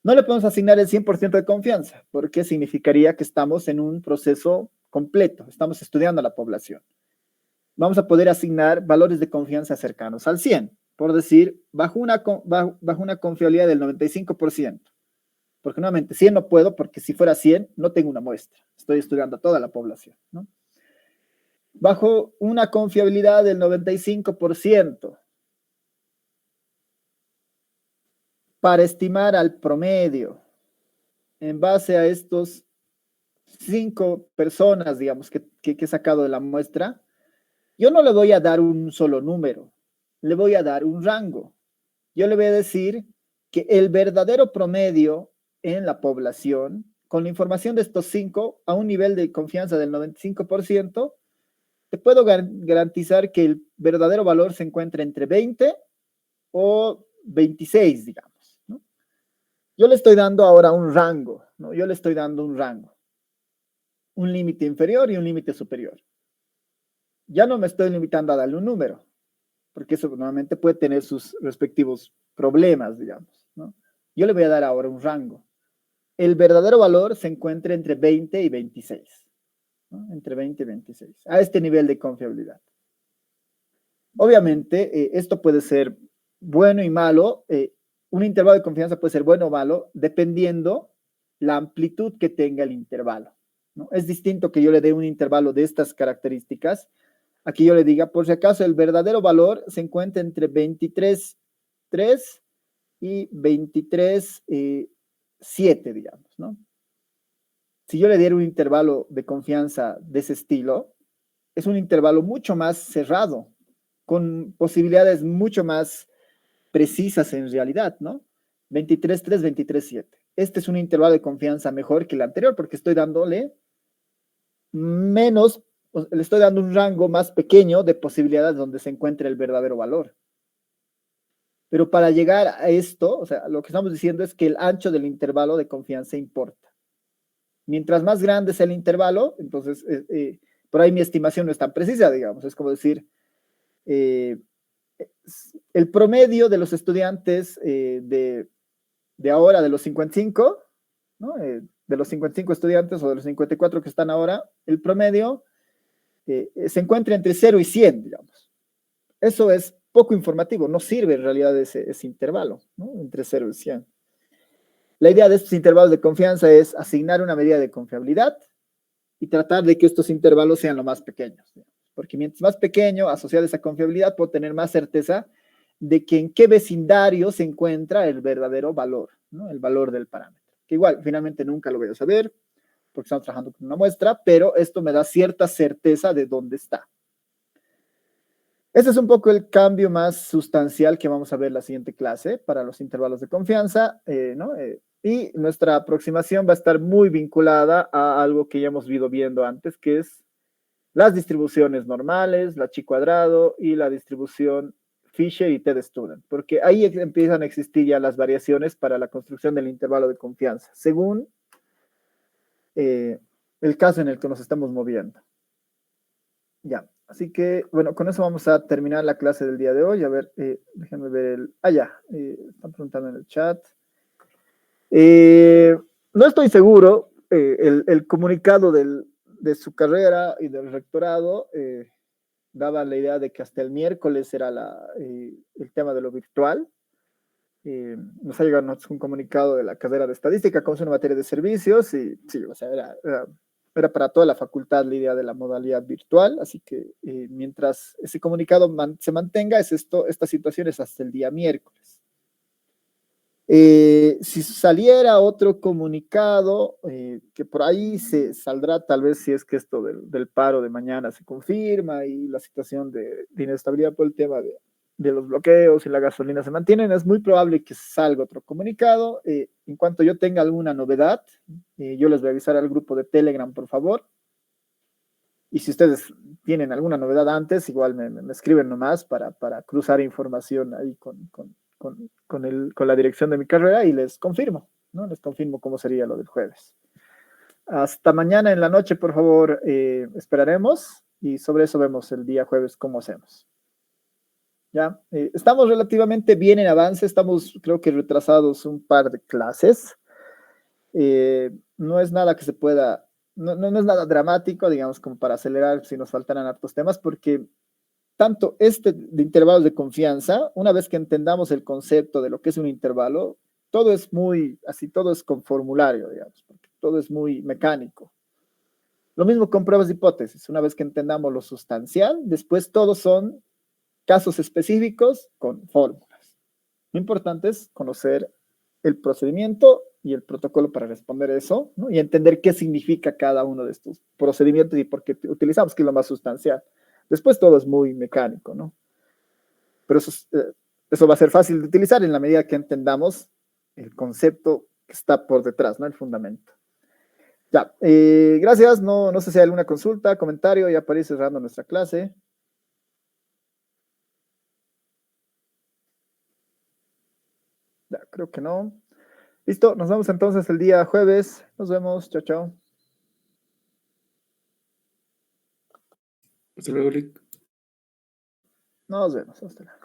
No le podemos asignar el 100% de confianza, porque significaría que estamos en un proceso completo, estamos estudiando a la población. Vamos a poder asignar valores de confianza cercanos al 100, por decir, bajo una confiabilidad del 95%. Porque nuevamente 100 no puedo, porque si fuera 100 no tengo una muestra. Estoy estudiando a toda la población, ¿no? Bajo una confiabilidad del 95%, para estimar al promedio, en base a estos 5 personas, digamos, que he sacado de la muestra, yo no le voy a dar un solo número, le voy a dar un rango. Yo le voy a decir que el verdadero promedio en la población, con la información de estos 5, a un nivel de confianza del 95%, te puedo garantizar que el verdadero valor se encuentra entre 20 o 26, digamos, ¿no? Yo le estoy dando ahora un rango, ¿no? Yo le estoy dando un rango, un límite inferior y un límite superior. Ya no me estoy limitando a darle un número, porque eso normalmente puede tener sus respectivos problemas, digamos, ¿no? Yo le voy a dar ahora un rango. El verdadero valor se encuentra entre 20 y 26, ¿no? Entre 20 y 26, a este nivel de confiabilidad. Obviamente, esto puede ser bueno y malo. Un intervalo de confianza puede ser bueno o malo, dependiendo la amplitud que tenga el intervalo, ¿no? Es distinto que yo le dé un intervalo de estas características. Aquí yo le diga, por si acaso, el verdadero valor se encuentra entre 23,3 y 23,7, digamos, ¿no? Si yo le diera un intervalo de confianza de ese estilo, es un intervalo mucho más cerrado, con posibilidades mucho más precisas en realidad, ¿no? 23,3, 23,7. Este es un intervalo de confianza mejor que el anterior, porque estoy dándole menos, le estoy dando un rango más pequeño de posibilidades donde se encuentre el verdadero valor. Pero para llegar a esto, o sea, lo que estamos diciendo es que el ancho del intervalo de confianza importa. Mientras más grande sea el intervalo, entonces, por ahí mi estimación no es tan precisa, digamos. Es como decir, el promedio de los estudiantes de ahora, de los 55, ¿no? De los 55 estudiantes o de los 54 que están ahora, el promedio se encuentra entre 0 y 100, digamos. Eso es poco informativo, no sirve en realidad ese intervalo, ¿no? Entre 0 y 100. La idea de estos intervalos de confianza es asignar una medida de confiabilidad y tratar de que estos intervalos sean lo más pequeños, digamos. Porque mientras más pequeño, asociado a esa confiabilidad, puedo tener más certeza de que en qué vecindario se encuentra el verdadero valor, ¿no? El valor del parámetro. Que igual, finalmente nunca lo voy a saber, porque estamos trabajando con una muestra, pero esto me da cierta certeza de dónde está. Ese es un poco el cambio más sustancial que vamos a ver en la siguiente clase para los intervalos de confianza, ¿no? Y nuestra aproximación va a estar muy vinculada a algo que ya hemos ido viendo antes, que es las distribuciones normales, la chi cuadrado y la distribución Fisher y T-de-Student, porque ahí empiezan a existir ya las variaciones para la construcción del intervalo de confianza, según el caso en el que nos estamos moviendo. Ya, así que, bueno, con eso vamos a terminar la clase del día de hoy. A ver, déjenme ver el... ya, están preguntando en el chat. No estoy seguro, el comunicado de su carrera y del rectorado daba la idea de que hasta el miércoles era el tema de lo virtual. Nos ha llegado un comunicado de la carrera de estadística como es una materia de servicios y sí, o sea, era para toda la facultad la idea de la modalidad virtual, así que mientras ese comunicado se mantenga, esta situación es hasta el día miércoles. Si saliera otro comunicado, que por ahí se saldrá tal vez si es que esto del paro de mañana se confirma y la situación de inestabilidad por el tema de los bloqueos y la gasolina se mantienen, es muy probable que salga otro comunicado. En cuanto yo tenga alguna novedad, yo les voy a avisar al grupo de Telegram, por favor. Y si ustedes tienen alguna novedad antes, igual me escriben nomás para cruzar información ahí con la dirección de mi carrera y les confirmo, ¿no? Les confirmo cómo sería lo del jueves. Hasta mañana en la noche, por favor, esperaremos y sobre eso vemos el día jueves cómo hacemos. Ya, estamos relativamente bien en avance, estamos creo que retrasados un par de clases. No es nada que se pueda, no es nada dramático, digamos, como para acelerar si nos faltaran hartos temas, porque tanto de intervalos de confianza, una vez que entendamos el concepto de lo que es un intervalo, todo es muy, así, todo es con formulario, digamos, porque todo es muy mecánico. Lo mismo con pruebas de hipótesis. Una vez que entendamos lo sustancial, después todos son casos específicos con fórmulas. Lo importante es conocer el procedimiento y el protocolo para responder eso, ¿no? Y entender qué significa cada uno de estos procedimientos y por qué utilizamos, que es lo más sustancial. Después todo es muy mecánico, ¿no? Pero eso va a ser fácil de utilizar en la medida que entendamos el concepto que está por detrás, ¿no? El fundamento. Ya, gracias. No sé si hay alguna consulta, comentario, ya para ir cerrando nuestra clase. Ya, creo que no. Listo, nos vemos entonces el día jueves. Nos vemos, chao, chao. Hasta luego, Lick. Nos vemos, hasta luego.